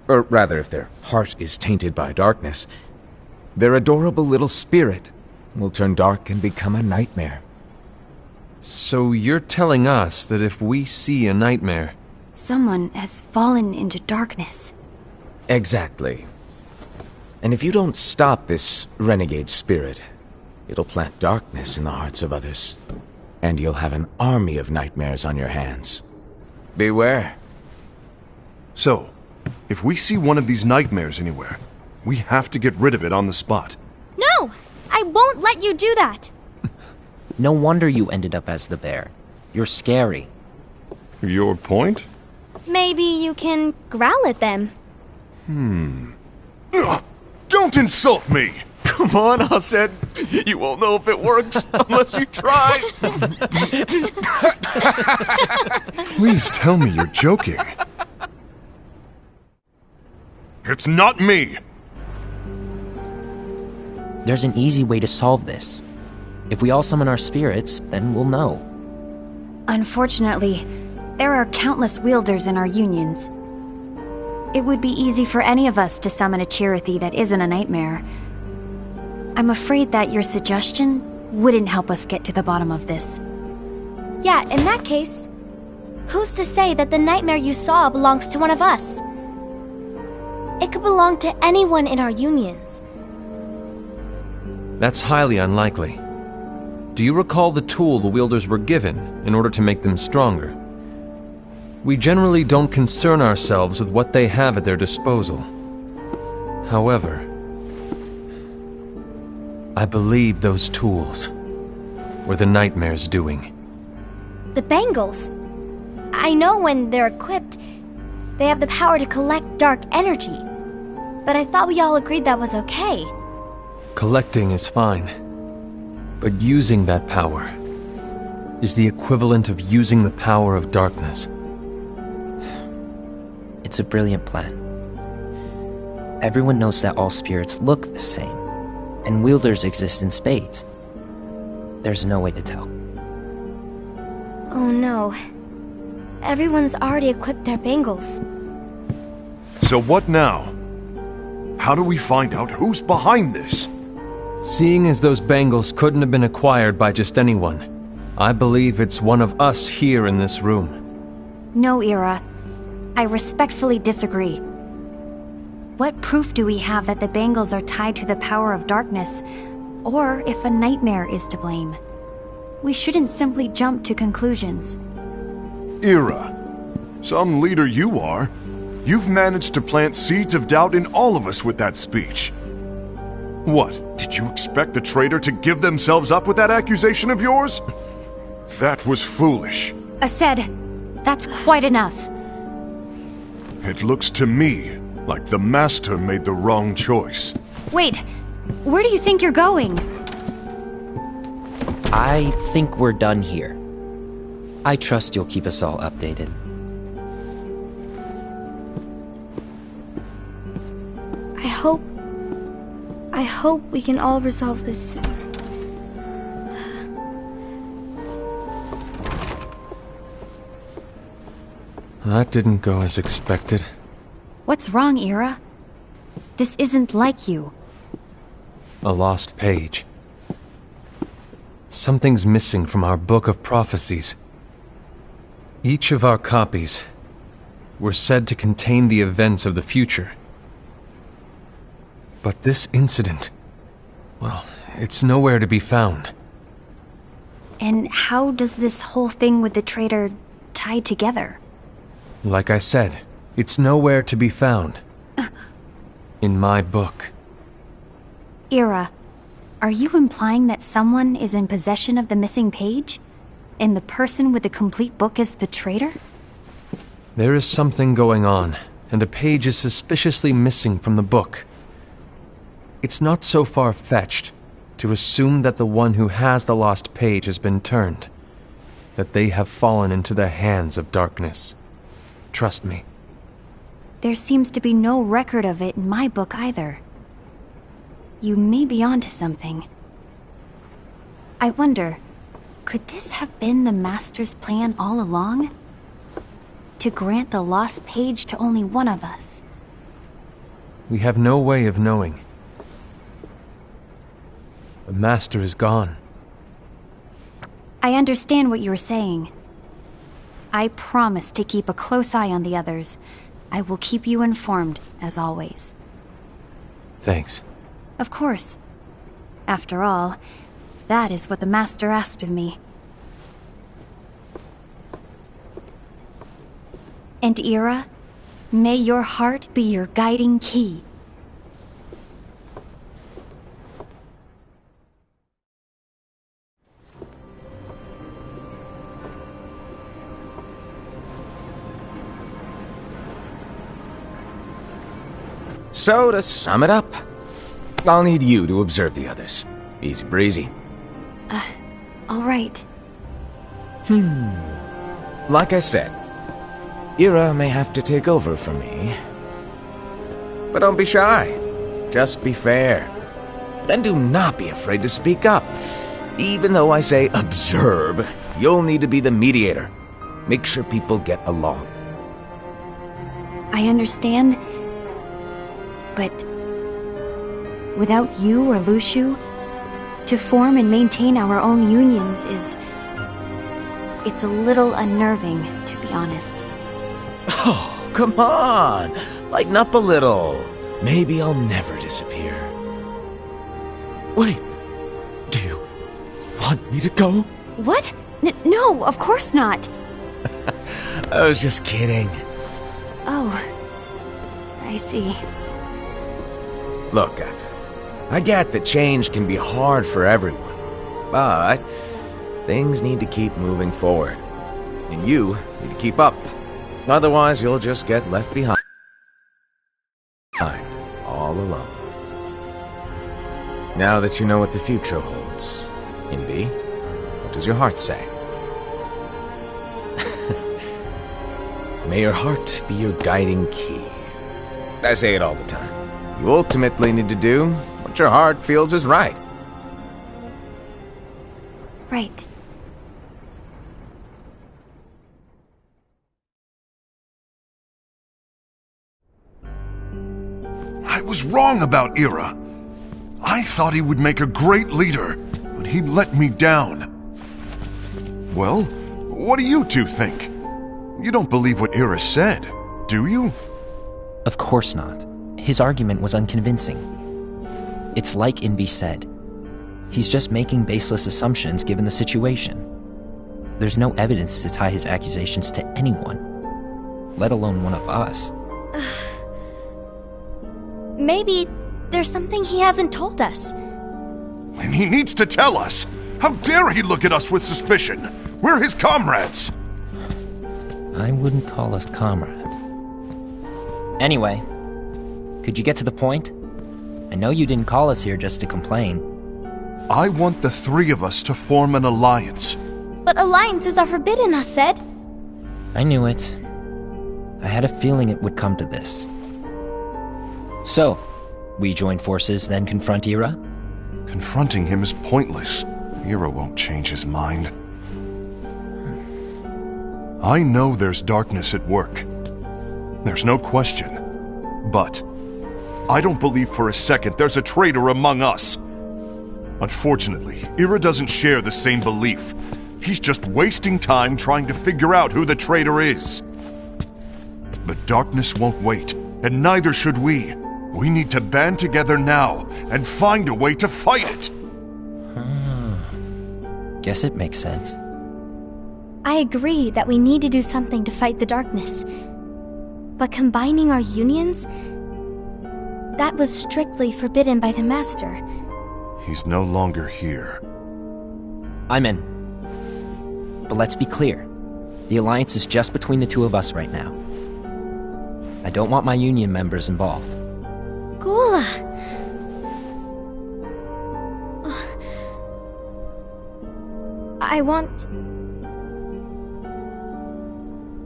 or rather if their heart is tainted by darkness, their adorable little spirit will turn dark and become a nightmare. So you're telling us that if we see a nightmare... Someone has fallen into darkness. Exactly. And if you don't stop this renegade spirit, it'll plant darkness in the hearts of others. And you'll have an army of nightmares on your hands. Beware. So, if we see one of these nightmares anywhere, we have to get rid of it on the spot. No! I won't let you do that! No wonder you ended up as the bear. You're scary. Your point? Maybe you can growl at them. Don't insult me! Come on, Ased. You won't know if it works unless you try. Please tell me you're joking. It's not me! There's an easy way to solve this. If we all summon our spirits, then we'll know. Unfortunately, there are countless wielders in our unions. It would be easy for any of us to summon a Cherothy that isn't a nightmare. I'm afraid that your suggestion wouldn't help us get to the bottom of this. Yeah, in that case, who's to say that the nightmare you saw belongs to one of us? It could belong to anyone in our unions. That's highly unlikely. do you recall the tool the wielders were given in order to make them stronger? We generally don't concern ourselves with what they have at their disposal. However, I believe those tools were the Nightmare's doing. The bangles. I know when they're equipped, they have the power to collect dark energy. But I thought we all agreed that was okay. Collecting is fine, but using that power is the equivalent of using the power of darkness. It's a brilliant plan. Everyone knows that all spirits look the same, and wielders exist in spades. There's no way to tell. Oh no. Everyone's already equipped their bangles. So what now? How do we find out who's behind this? Seeing as those bangles couldn't have been acquired by just anyone, I believe it's one of us here in this room. No, Ira. I respectfully disagree. What proof do we have that the bangles are tied to the power of darkness, or if a nightmare is to blame? We shouldn't simply jump to conclusions. Ira, some leader you are. You've managed to plant seeds of doubt in all of us with that speech. What, did you expect the traitor to give themselves up with that accusation of yours? That was foolish. Aced, that's quite enough. It looks to me like the Master made the wrong choice. Wait, where do you think you're going? I think we're done here. I trust you'll keep us all updated. I hope we can all resolve this soon. That didn't go as expected. What's wrong, Ira? This isn't like you. A lost page. Something's missing from our book of prophecies. Each of our copies were said to contain the events of the future. But this incident, well, it's nowhere to be found. And how does this whole thing with the traitor tie together? Like I said, it's nowhere to be found. In my book. Ira, are you implying that someone is in possession of the missing page? And the person with the complete book is the traitor? There is something going on, and a page is suspiciously missing from the book. It's not so far-fetched to assume that the one who has the lost page has been turned, that they have fallen into the hands of darkness. Trust me. There seems to be no record of it in my book either. You may be onto something. I wonder, could this have been the Master's plan all along? To grant the lost page to only one of us? We have no way of knowing. The Master is gone. I understand what you were saying. I promise to keep a close eye on the others. I will keep you informed, as always. Thanks. Of course. After all, that is what the Master asked of me. And Ira, may your heart be your guiding key. So, to sum it up, I'll need you to observe the others. Easy breezy. All right. Like I said, Ira may have to take over for me. But don't be shy. Just be fair. And do not be afraid to speak up. Even though I say observe, you'll need to be the mediator. Make sure people get along. I understand. But without you or Luciu, to form and maintain our own unions is... it's a little unnerving, to be honest. Oh, come on! Lighten up a little. Maybe I'll never disappear. Wait, do you want me to go? What? No, of course not. I was just kidding. Oh, I see. Look, I get that change can be hard for everyone, but things need to keep moving forward. And you need to keep up. Otherwise, you'll just get left behind. All alone. Now that you know what the future holds, Invi, what does your heart say? May your heart be your guiding key. I say it all the time. You ultimately need to do what your heart feels is right. Right. I was wrong about Ira. I thought he would make a great leader, but he let me down. Well, what do you two think? You don't believe what Ira said, do you? Of course not. His argument was unconvincing. It's like Invi said. He's just making baseless assumptions given the situation. There's no evidence to tie his accusations to anyone, let alone one of us. Maybe there's something he hasn't told us. And he needs to tell us! How dare he look at us with suspicion? We're his comrades! I wouldn't call us comrades. Anyway, could you get to the point? I know you didn't call us here just to complain. I want the three of us to form an alliance. But alliances are forbidden, us said. I knew it. I had a feeling it would come to this. So, we join forces, then confront Ira? Confronting him is pointless. Ira won't change his mind. I know there's darkness at work. There's no question. But I don't believe for a second there's a traitor among us. Unfortunately, Ira doesn't share the same belief. He's just wasting time trying to figure out who the traitor is. But darkness won't wait, and neither should we. We need to band together now and find a way to fight it. Guess it makes sense. I agree that we need to do something to fight the darkness. But combining our unions? That was strictly forbidden by the Master. He's no longer here. I'm in. But let's be clear. The alliance is just between the two of us right now. I don't want my union members involved. Gula!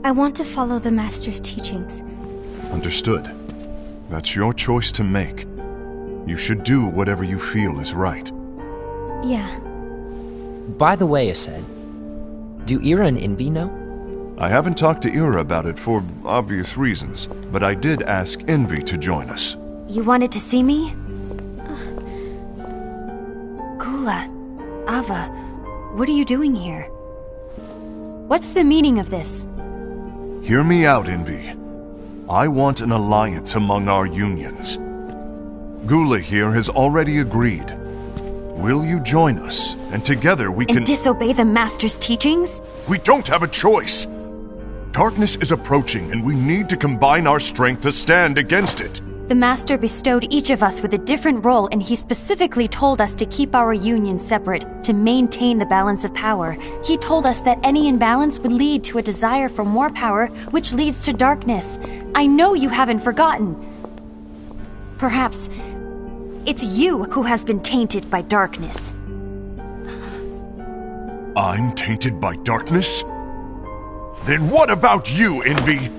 I want to follow the Master's teachings. Understood. That's your choice to make. You should do whatever you feel is right. Yeah. By the way, Ased, do Ira and Invi know? I haven't talked to Ira about it for obvious reasons, but I did ask Envy to join us. You wanted to see me? Gula, Ava, what are you doing here? What's the meaning of this? Hear me out, Envy. I want an alliance among our unions. Gula here has already agreed. Will you join us? And together we can... And disobey the Master's teachings? We don't have a choice! Darkness is approaching, and we need to combine our strength to stand against it. The Master bestowed each of us with a different role, and he specifically told us to keep our union separate, to maintain the balance of power. He told us that any imbalance would lead to a desire for more power, which leads to darkness. I know you haven't forgotten. Perhaps it's you who has been tainted by darkness. I'm tainted by darkness? Then what about you, Envy?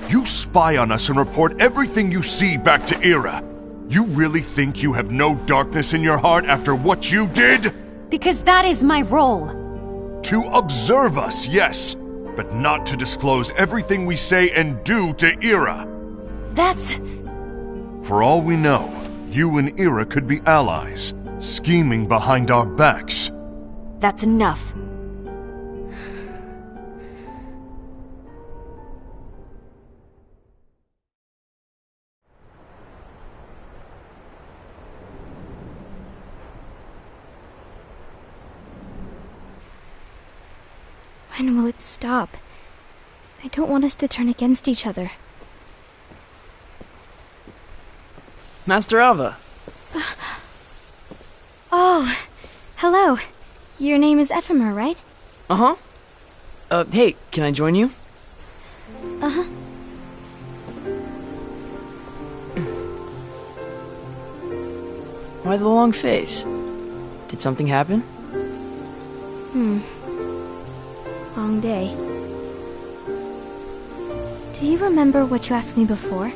You spy on us and report everything you see back to Ira. You really think you have no darkness in your heart after what you did? Because that is my role. To observe us, yes, but not to disclose everything we say and do to Ira. That's... For all we know, you and Ira could be allies, scheming behind our backs. That's enough. When will it stop? I don't want us to turn against each other. Master Alva. Oh, hello. Your name is Ephemer, right? Uh-huh. Hey, can I join you? Uh-huh. Why the long face? Did something happen? Long day. Do you remember what you asked me before?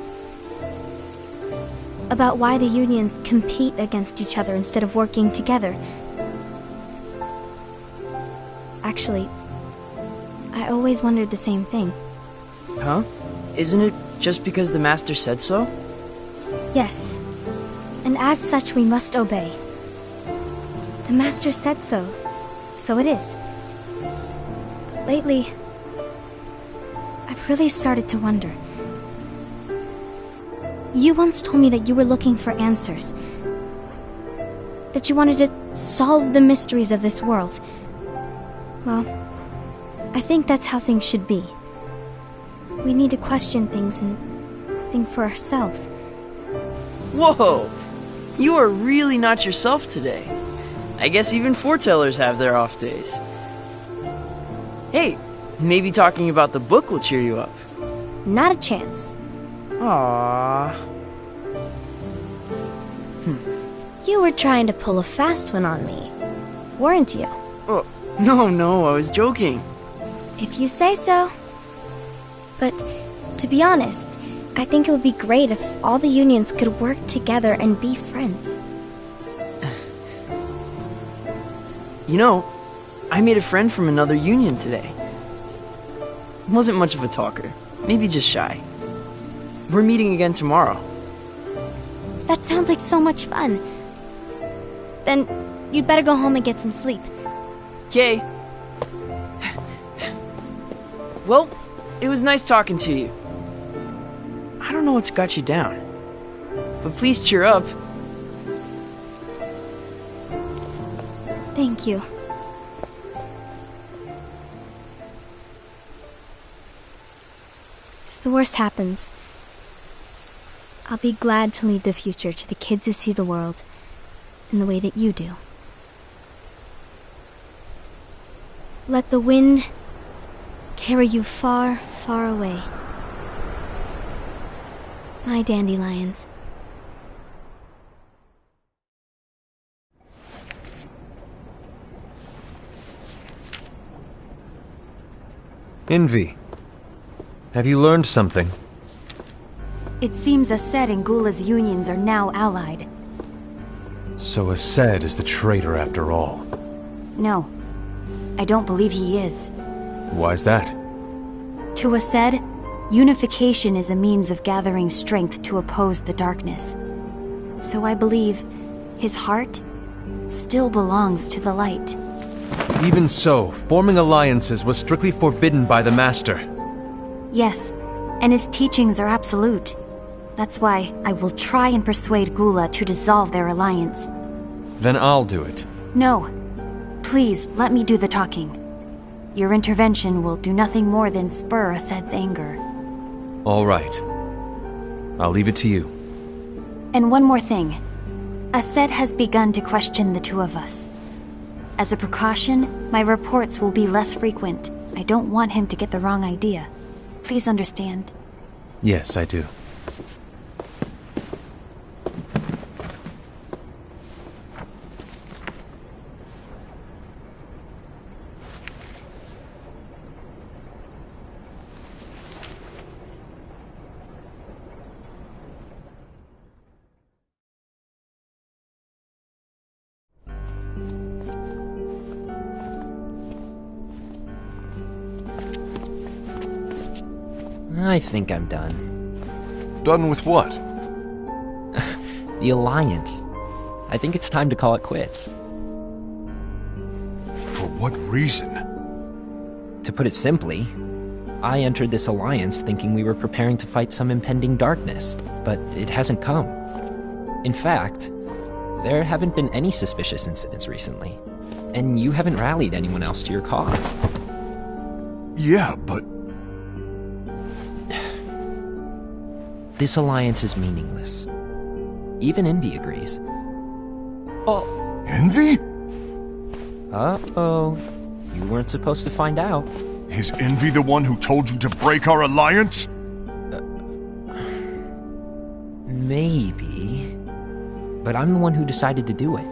About why the unions compete against each other instead of working together. Actually, I always wondered the same thing. Huh? Isn't it just because the Master said so? Yes. And as such, we must obey. The Master said so, so it is. But lately, I've really started to wonder. You once told me that you were looking for answers. That you wanted to solve the mysteries of this world. Well, I think that's how things should be. We need to question things and think for ourselves. Whoa! You are really not yourself today. I guess even foretellers have their off days. Hey, maybe talking about the book will cheer you up. Not a chance. Aww. You were trying to pull a fast one on me, weren't you? Oh, no, I was joking. If you say so. But, to be honest, I think it would be great if all the unions could work together and be friends. You know, I made a friend from another union today. Wasn't much of a talker, maybe just shy. We're meeting again tomorrow. That sounds like so much fun. Then, you'd better go home and get some sleep. Okay. Well, it was nice talking to you. I don't know what's got you down, but please cheer up. Thank you. If the worst happens, I'll be glad to leave the future to the kids who see the world in the way that you do. Let the wind carry you far, far away. My dandelions. Envy. Have you learned something? It seems Ased and Gula's unions are now allied. So Ased is the traitor after all. No, I don't believe he is. Why's that? To Ased, unification is a means of gathering strength to oppose the darkness. So I believe his heart still belongs to the light. Even so, forming alliances was strictly forbidden by the Master. Yes, and his teachings are absolute. That's why I will try and persuade Gula to dissolve their alliance. Then I'll do it. No. Please, let me do the talking. Your intervention will do nothing more than spur Ased's anger. All right. I'll leave it to you. And one more thing. Ased has begun to question the two of us. As a precaution, my reports will be less frequent. I don't want him to get the wrong idea. Please understand. Yes, I do. I think I'm done. Done with what? The Alliance. I think it's time to call it quits. For what reason? To put it simply, I entered this alliance thinking we were preparing to fight some impending darkness, but it hasn't come. In fact, there haven't been any suspicious incidents recently, and you haven't rallied anyone else to your cause. Yeah, but... This alliance is meaningless. Even Envy agrees. Oh. Envy? Uh-oh. You weren't supposed to find out. Is Envy the one who told you to break our alliance? Maybe. But I'm the one who decided to do it.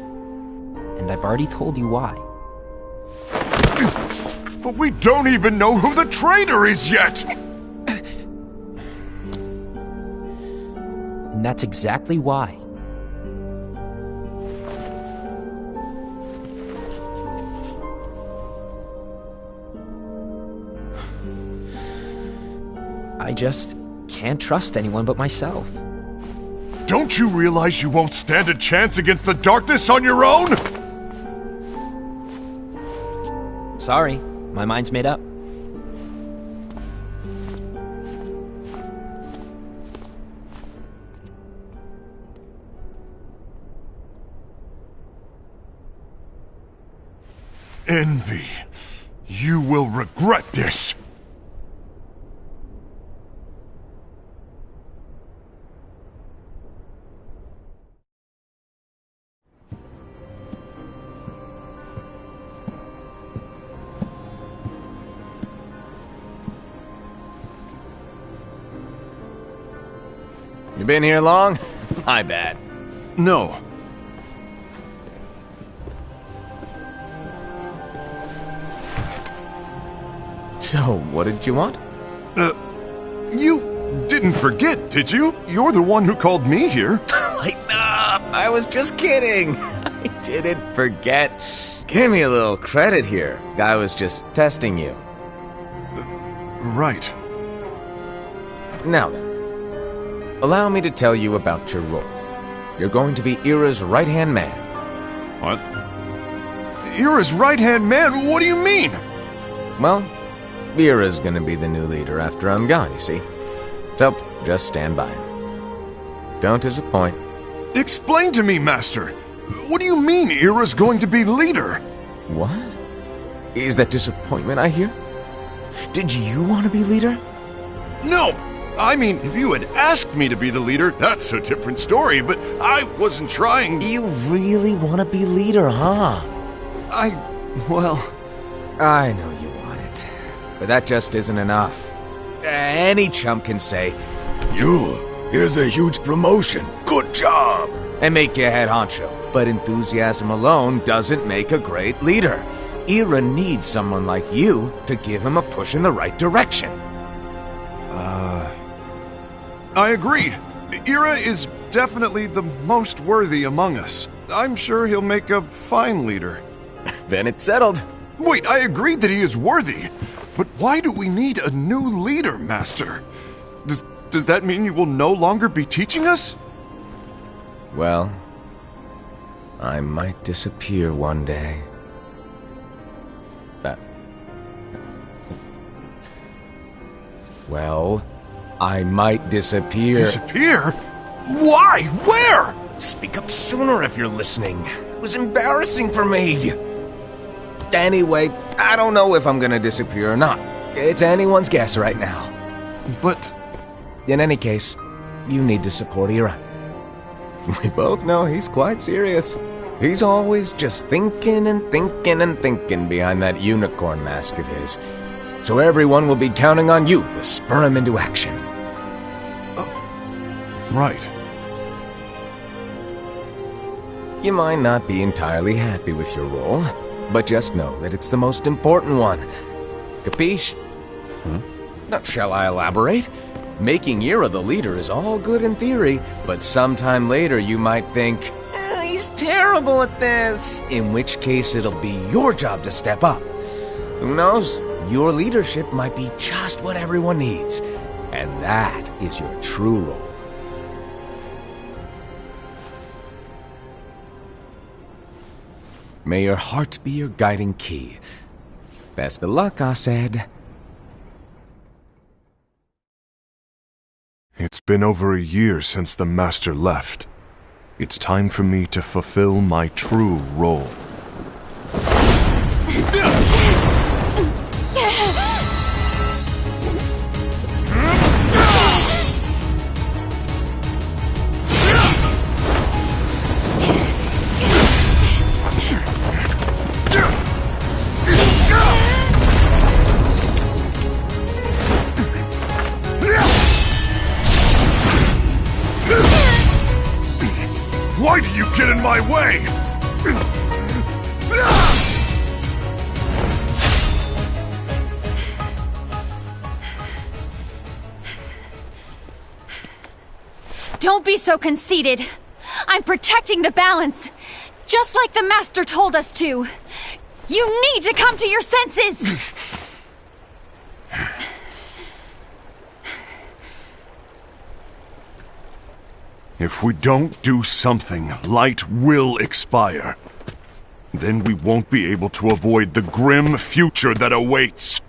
And I've already told you why. But we don't even know who the traitor is yet! And that's exactly why. I just can't trust anyone but myself. Don't you realize you won't stand a chance against the darkness on your own? Sorry, my mind's made up. Envy, you will regret this. You been here long? My bad. No. So, what did you want? You didn't forget, did you? You're the one who called me here. Lighten up! I was just kidding. I didn't forget. Give me a little credit here. I was just testing you. Right. Now then, allow me to tell you about your role. You're going to be Ira's right-hand man. What? Ira's right-hand man? What do you mean? Well, Ira's gonna be the new leader after I'm gone, you see. So, just stand by. Don't disappoint. Explain to me, Master. What do you mean Ira's going to be leader? What? Is that disappointment I hear? Did you want to be leader? No! I mean, if you had asked me to be the leader, that's a different story, but I wasn't trying... You really want to be leader, huh? Well... I know you want it, but that just isn't enough. Any chump can say, here's a huge promotion, good job, and make you head honcho. But enthusiasm alone doesn't make a great leader. Ira needs someone like you to give him a push in the right direction. I agree. Ira is definitely the most worthy among us. I'm sure he'll make a fine leader. Then it's settled. Wait, I agreed that he is worthy. But why do we need a new leader, Master? Does that mean you will no longer be teaching us? Well, I might disappear one day. Well, I might disappear. Disappear? Why? Where? Speak up sooner if you're listening. It was embarrassing for me. Anyway, I don't know if I'm gonna disappear or not. It's anyone's guess right now. But... In any case, you need to support Ira. We both know he's quite serious. He's always just thinking and thinking and thinking behind that unicorn mask of his. So everyone will be counting on you to spur him into action. Right. You might not be entirely happy with your role, but just know that it's the most important one. Capiche? Shall I elaborate? Making Ira the leader is all good in theory, but sometime later you might think, he's terrible at this, in which case it'll be your job to step up. Who knows? Your leadership might be just what everyone needs, and that is your true role. May your heart be your guiding key. Best of luck, Asaad. It's been over a year since the Master left. It's time for me to fulfill my true role. Why do you get in my way? Don't be so conceited. I'm protecting the balance, just like the Master told us to. You need to come to your senses! If we don't do something, light will expire. Then we won't be able to avoid the grim future that awaits.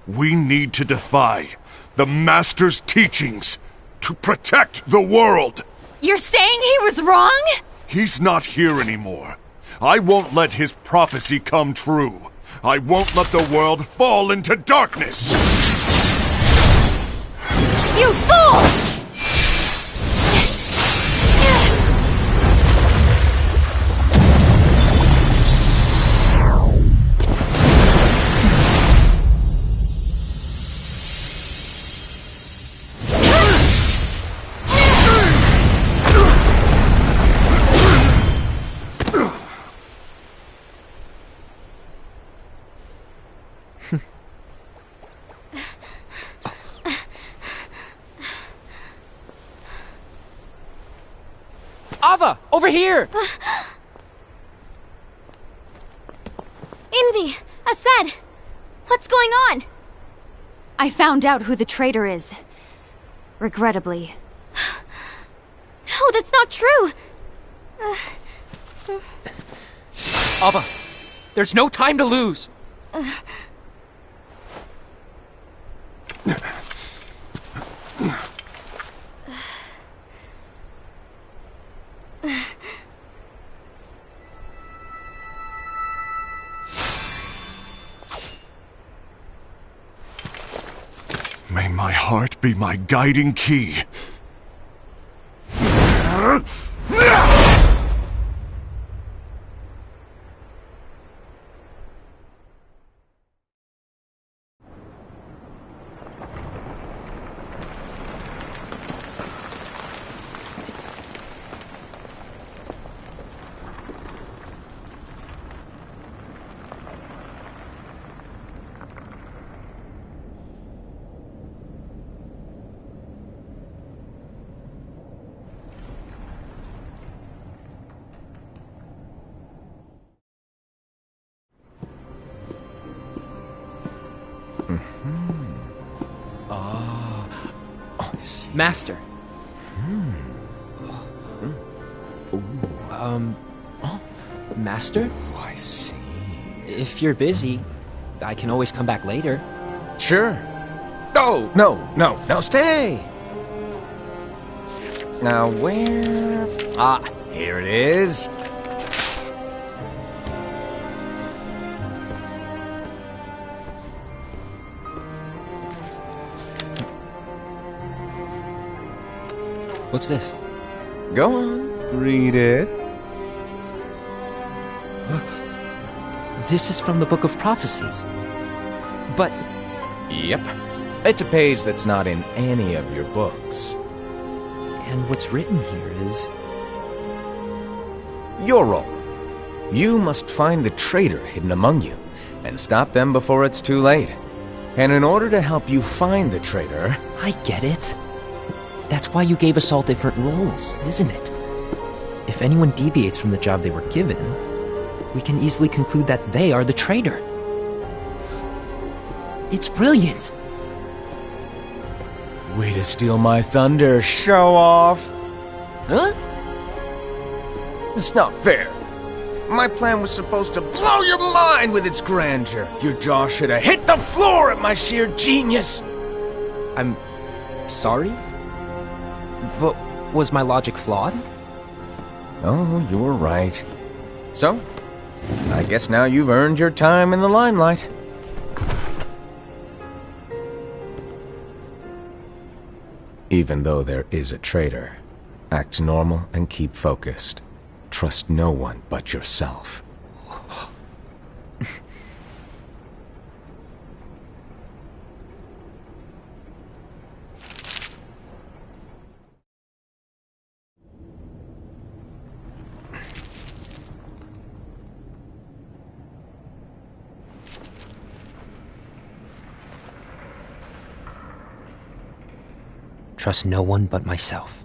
We need to defy the Master's teachings to protect the world. You're saying he was wrong? He's not here anymore. I won't let his prophecy come true. I won't let the world fall into darkness. You fool! Ava, over here! Envy! Asad! What's going on? I found out who the traitor is. Regrettably. No, that's not true! Ava, there's no time to lose! May my heart be my guiding key. Master. Master? Oh, I see. If you're busy, I can always come back later. Sure. Oh, no, stay! Now, where... Ah, here it is. What's this? Go on, read it. This is from the Book of Prophecies. But... Yep. It's a page that's not in any of your books. And what's written here is... Your role. You must find the traitor hidden among you, and stop them before it's too late. And in order to help you find the traitor... I get it. That's why you gave us all different roles, isn't it? If anyone deviates from the job they were given, we can easily conclude that they are the traitor. It's brilliant! Way to steal my thunder, show off! Huh? It's not fair. My plan was supposed to blow your mind with its grandeur. Your jaw should have hit the floor at my sheer genius! I'm... sorry? But was my logic flawed? Oh, you're right. So, I guess now you've earned your time in the limelight. Even though there is a traitor, act normal and keep focused. Trust no one but yourself. trust no one but myself.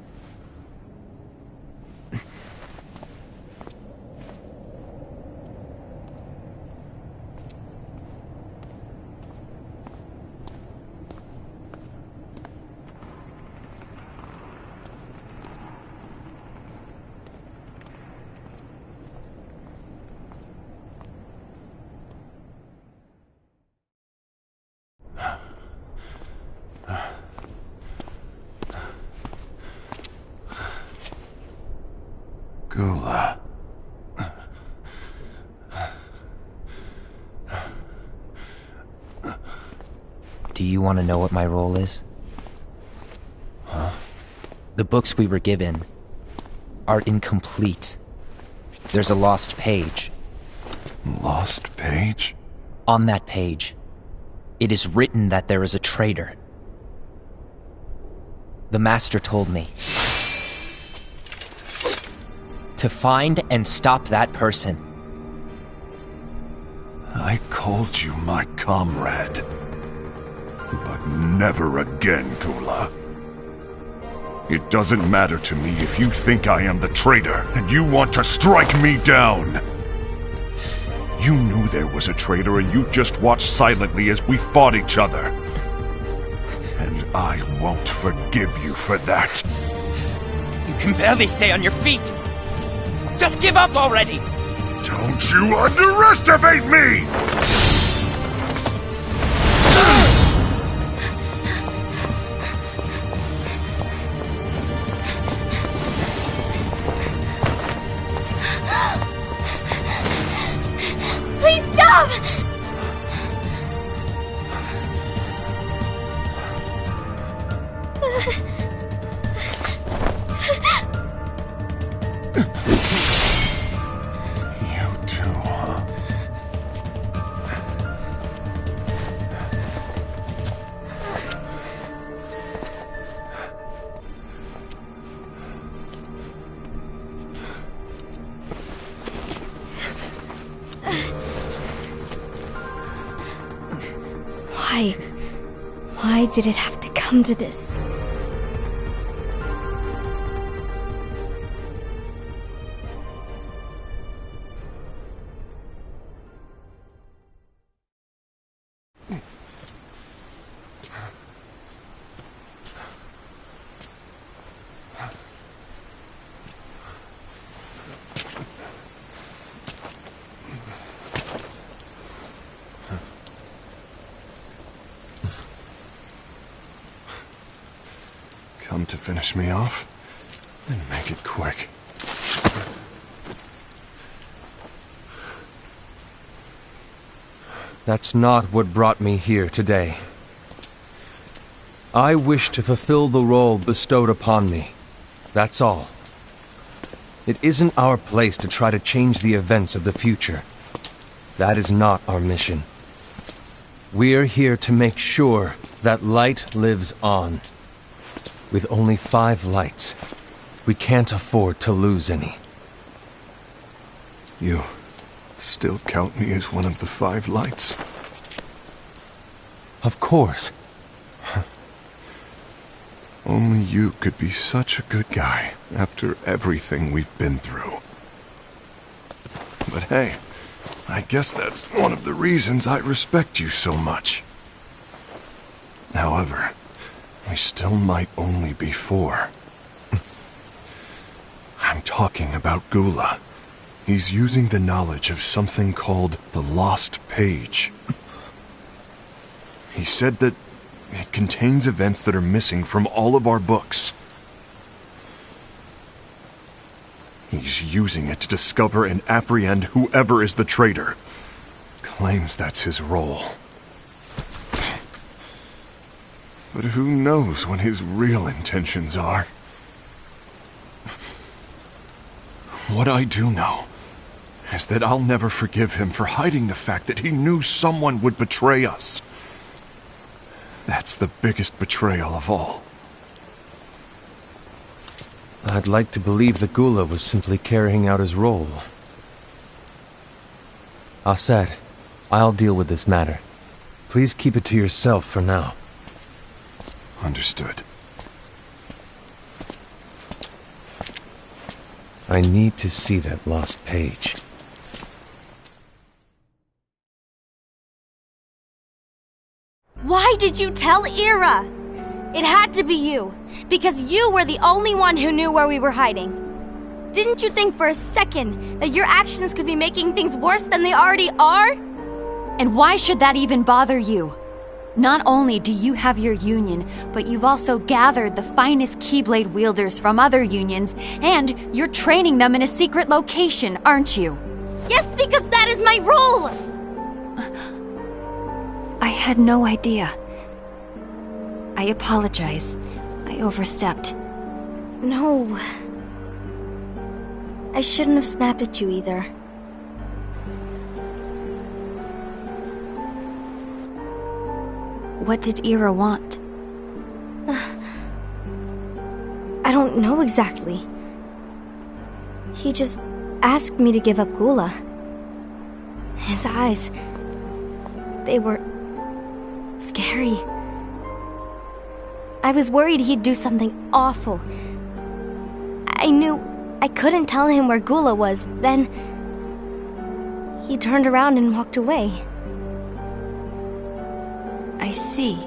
Gula. Do you want to know what my role is? Huh? The books we were given are incomplete. There's a lost page. Lost page? On that page, it is written that there is a traitor. The Master told me to find and stop that person. I called you my comrade. But never again, Gula. It doesn't matter to me if you think I am the traitor and you want to strike me down. You knew there was a traitor and you just watched silently as we fought each other. And I won't forgive you for that. You can barely stay on your feet. Just give up already! Don't you underestimate me! Please stop! You too, huh? Why did it have to come to this? Come to finish me off? Then make it quick. That's not what brought me here today. I wish to fulfill the role bestowed upon me. That's all. It isn't our place to try to change the events of the future. That is not our mission. We're here to make sure that light lives on. With only 5 lights, we can't afford to lose any. You still count me as one of the 5 lights? Of course. Only you could be such a good guy after everything we've been through. But hey, I guess that's one of the reasons I respect you so much. However, we still might only be 4. I'm talking about Gula. He's using the knowledge of something called the Lost Page. He said that it contains events that are missing from all of our books. He's using it to discover and apprehend whoever is the traitor. Claims that's his role. But who knows what his real intentions are? What I do know is that I'll never forgive him for hiding the fact that he knew someone would betray us. That's the biggest betrayal of all. I'd like to believe that Gula was simply carrying out his role. Aset, I'll deal with this matter. Please keep it to yourself for now. Understood. I need to see that lost page. Why did you tell Ira? It had to be you, because you were the only one who knew where we were hiding. Didn't you think for a second that your actions could be making things worse than they already are? And why should that even bother you? Not only do you have your union, but you've also gathered the finest Keyblade wielders from other unions, and you're training them in a secret location, aren't you? Yes, because that is my role! I had no idea. I apologize. I overstepped. No. I shouldn't have snapped at you either. What did Ira want? I don't know exactly. He just asked me to give up Gula. His eyes... they were... scary. I was worried he'd do something awful. I knew I couldn't tell him where Gula was. Then he turned around and walked away. I see.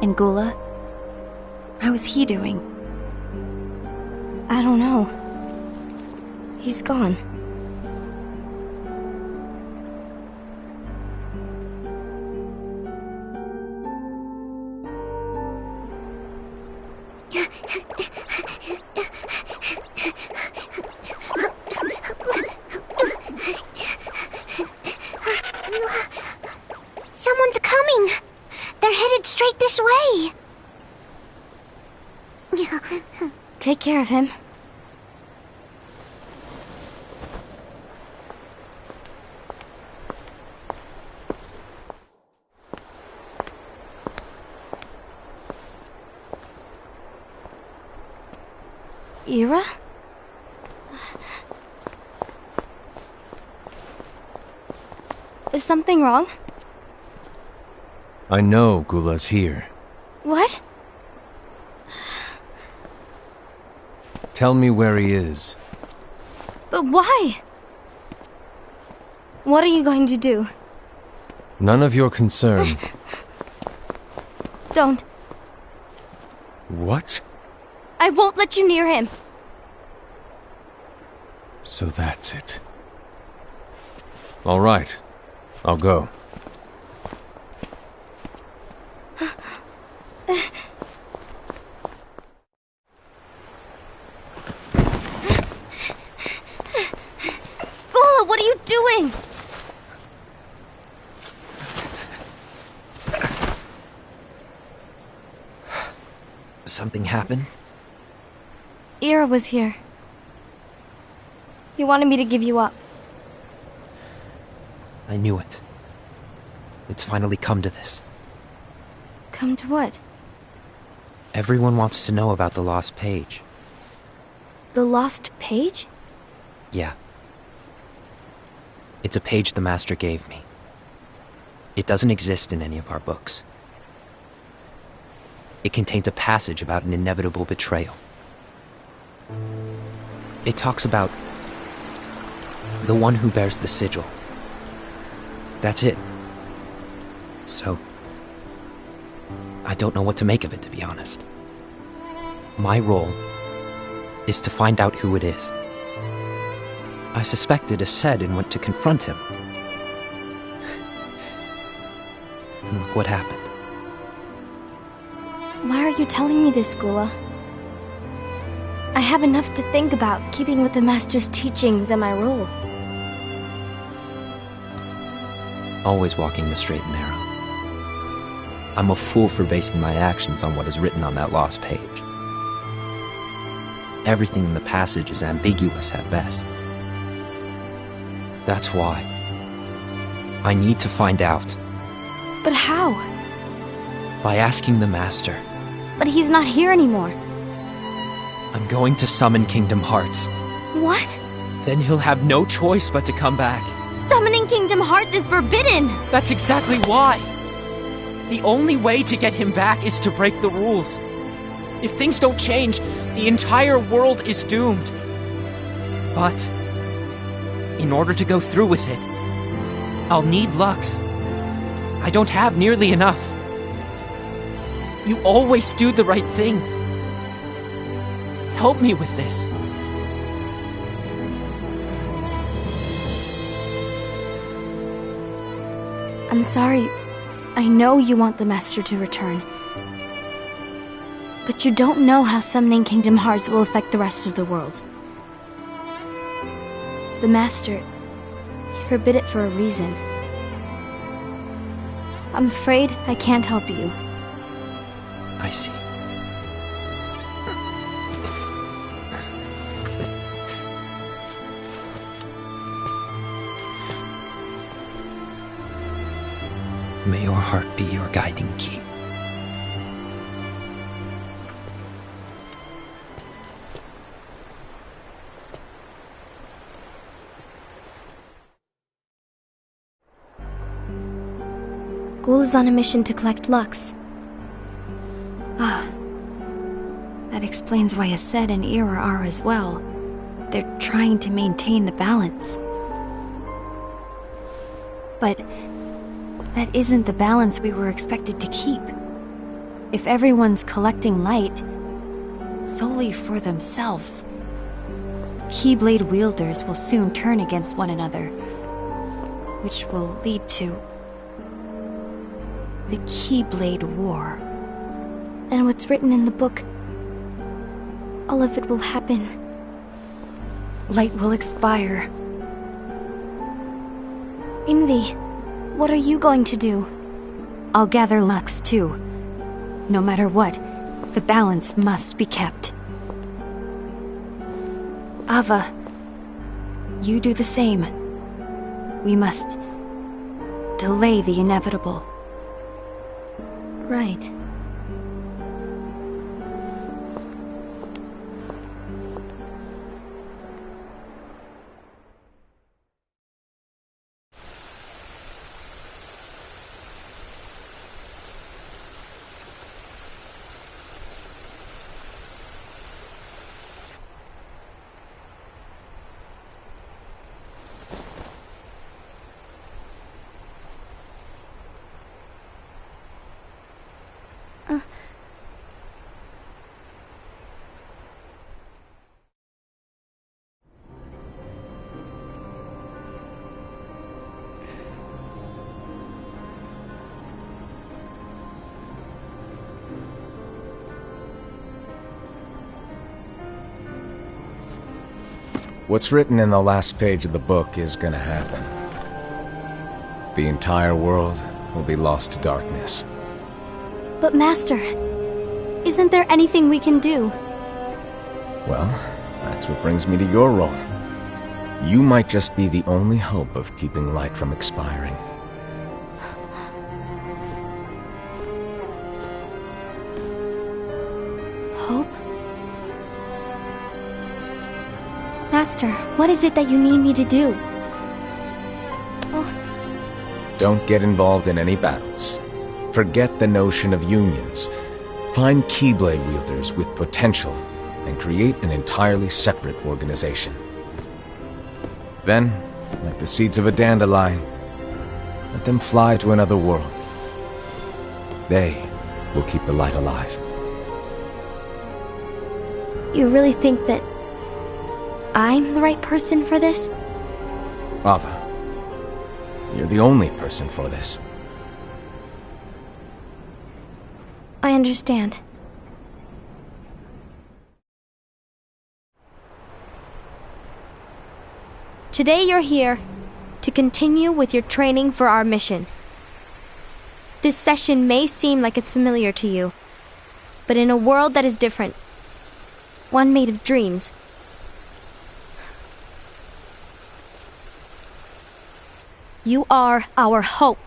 And Gula? How is he doing? I don't know. He's gone. Someone's coming! They're headed straight this way! Take care of him. Ira? Is something wrong? I know Gula's here. What? Tell me where he is. But why? What are you going to do? None of your concern. Don't. What? I won't let you near him. So that's it. All right. I'll go. Gula, what are you doing? Something happened? Ira was here. He wanted me to give you up. I knew it. It's finally come to this. Come to what? Everyone wants to know about the lost page. The lost page? Yeah. It's a page the Master gave me. It doesn't exist in any of our books. It contains a passage about an inevitable betrayal. It talks about the one who bears the sigil. That's it. So, I don't know what to make of it, to be honest. My role is to find out who it is. I suspected a Sed and went to confront him. And look what happened. Why are you telling me this, Gula? I have enough to think about, keeping with the Master's teachings and my role. Always walking the straight and narrow. I'm a fool for basing my actions on what is written on that lost page. Everything in the passage is ambiguous at best. That's why I need to find out. But how? By asking the Master. But he's not here anymore. I'm going to summon Kingdom Hearts. What? Then he'll have no choice but to come back. Summoning Kingdom Hearts is forbidden! That's exactly why! The only way to get him back is to break the rules. If things don't change, the entire world is doomed. But in order to go through with it, I'll need Lux. I don't have nearly enough. You always do the right thing. Help me with this. I'm sorry. I know you want the Master to return. But you don't know how summoning Kingdom Hearts will affect the rest of the world. The Master, he forbid it for a reason. I'm afraid I can't help you. I see. May your heart be your guiding key. Ghoul is on a mission to collect Lux. Ah. That explains why Aced and Ira are as well. They're trying to maintain the balance. But that isn't the balance we were expected to keep. If everyone's collecting light solely for themselves, Keyblade wielders will soon turn against one another, which will lead to the Keyblade War. Then what's written in the book, all of it will happen. Light will expire. Envy, what are you going to do? I'll gather Lux too. No matter what, the balance must be kept. Ava, you do the same. We must delay the inevitable. Right. What's written in the last page of the book is gonna happen. The entire world will be lost to darkness. But Master, isn't there anything we can do? Well, that's what brings me to your role. You might just be the only hope of keeping light from expiring. Hope? Master, what is it that you need me to do? Don't get involved in any battles. Forget the notion of unions. Find Keyblade wielders with potential and create an entirely separate organization. Then, like the seeds of a dandelion, let them fly to another world. They will keep the light alive. You really think that I'm the right person for this? Ava, you're the only person for this. I understand. Today you're here to continue with your training for our mission. This session may seem like it's familiar to you, but in a world that is different, one made of dreams, you are our hope.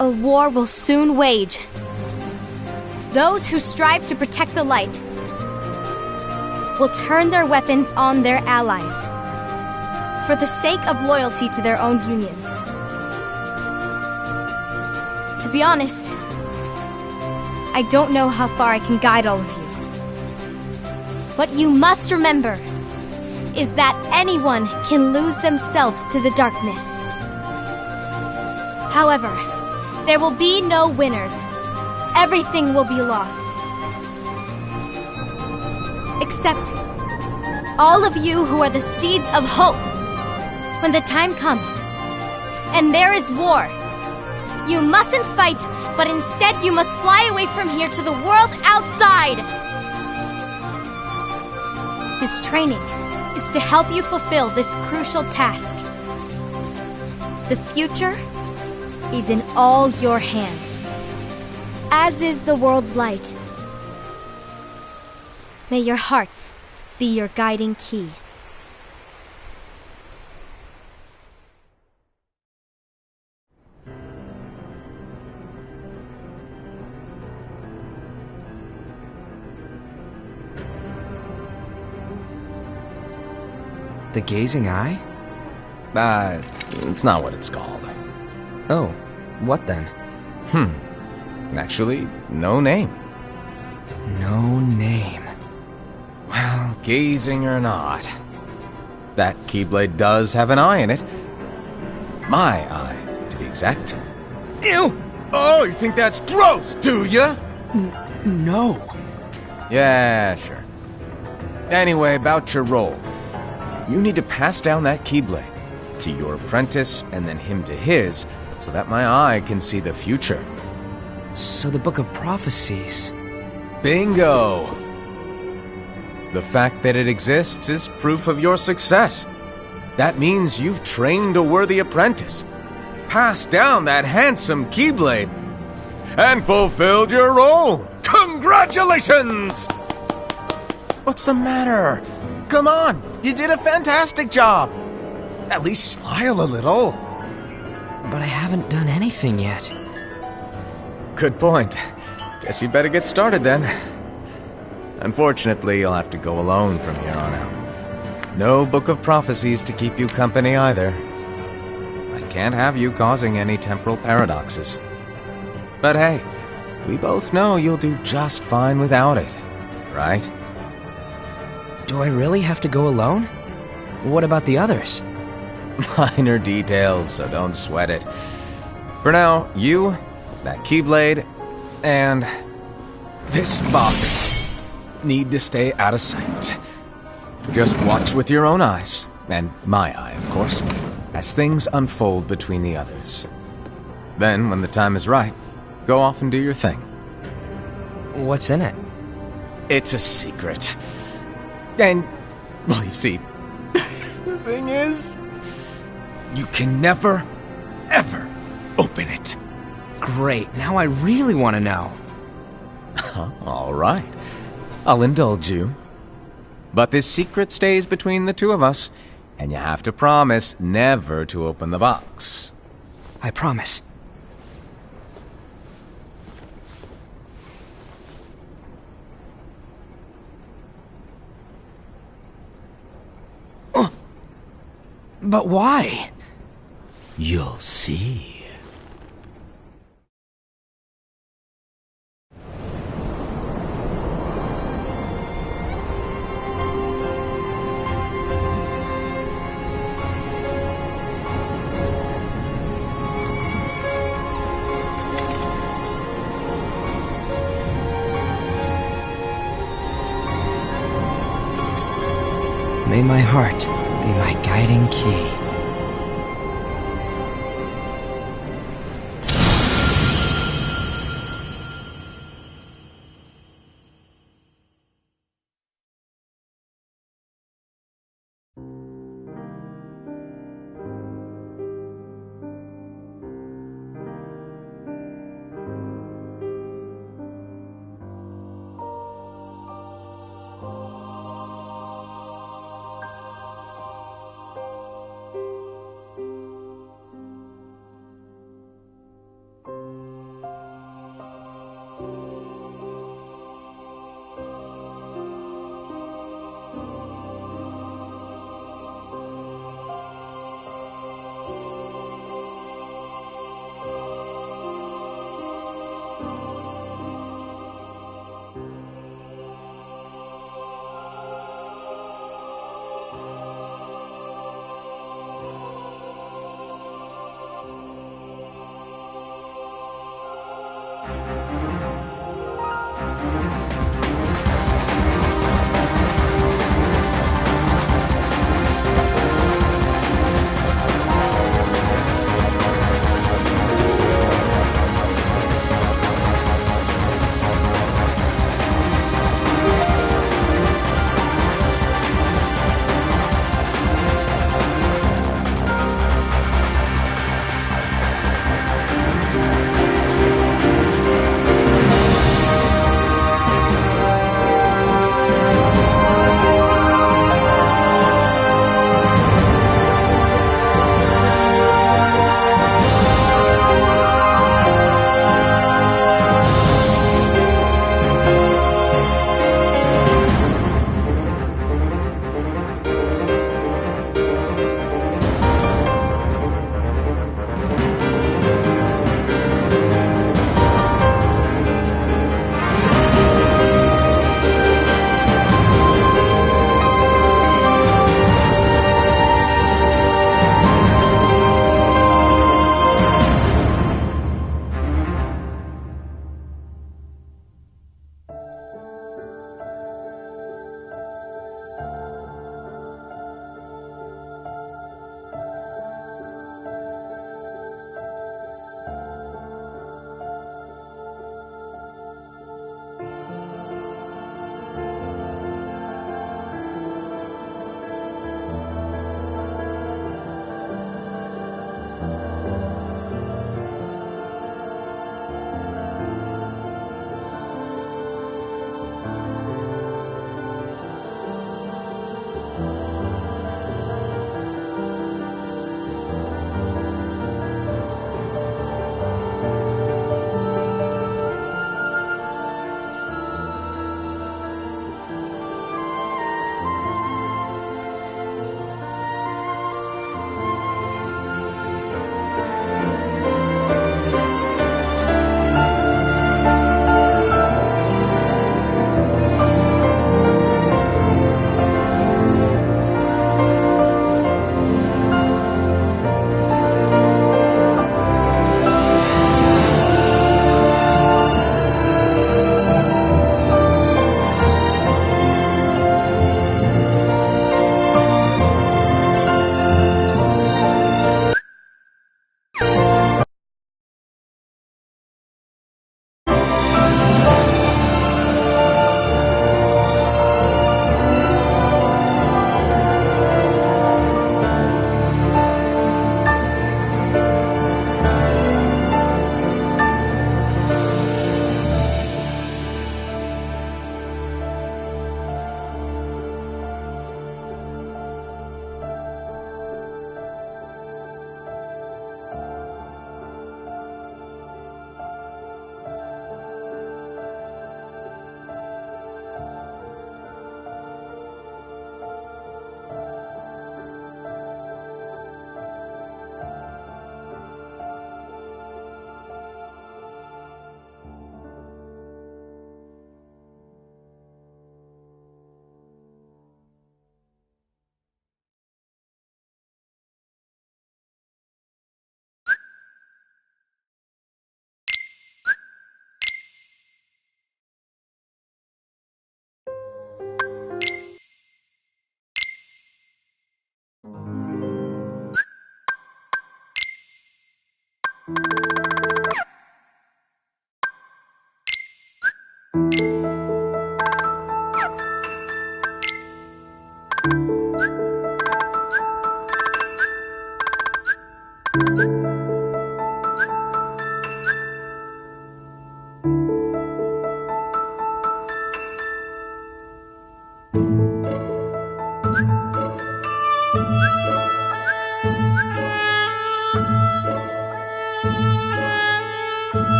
A war will soon wage. Those who strive to protect the light will turn their weapons on their allies for the sake of loyalty to their own unions. To be honest, I don't know how far I can guide all of you. But you must remember, is that anyone can lose themselves to the darkness. However, there will be no winners. Everything will be lost. Except all of you who are the seeds of hope. When the time comes, and there is war, you mustn't fight, but instead you must fly away from here to the world outside. This training is to help you fulfill this crucial task. The future is in all your hands, as is the world's light. May your hearts be your guiding key. The gazing eye? It's not what it's called. Oh, what then? Actually, no name. No name. Well, gazing or not, that Keyblade does have an eye in it. My eye, to be exact. Ew! Oh, you think that's gross, do ya? No. Yeah, sure. Anyway, about your role. You need to pass down that Keyblade to your apprentice and then him to his, so that my eye can see the future. So the Book of Prophecies... Bingo! The fact that it exists is proof of your success. That means you've trained a worthy apprentice, passed down that handsome Keyblade, and fulfilled your role. Congratulations! What's the matter? Come on, you did a fantastic job. At least smile a little. But I haven't done anything yet. Good point. Guess you'd better get started then. Unfortunately, you'll have to go alone from here on out. No Book of Prophecies to keep you company either. I can't have you causing any temporal paradoxes. But hey, we both know you'll do just fine without it, right? Do I really have to go alone? What about the others? Minor details, so don't sweat it. For now, you, that Keyblade, and this box need to stay out of sight. Just watch with your own eyes, and my eye, of course, as things unfold between the others. Then, when the time is right, go off and do your thing. What's in it? It's a secret. And, well, you see, the thing is, you can never, ever open it. Great, now I really want to know. All right, I'll indulge you. But this secret stays between the two of us, and you have to promise never to open the box. I promise. But why? You'll see. May my heart be my guiding key.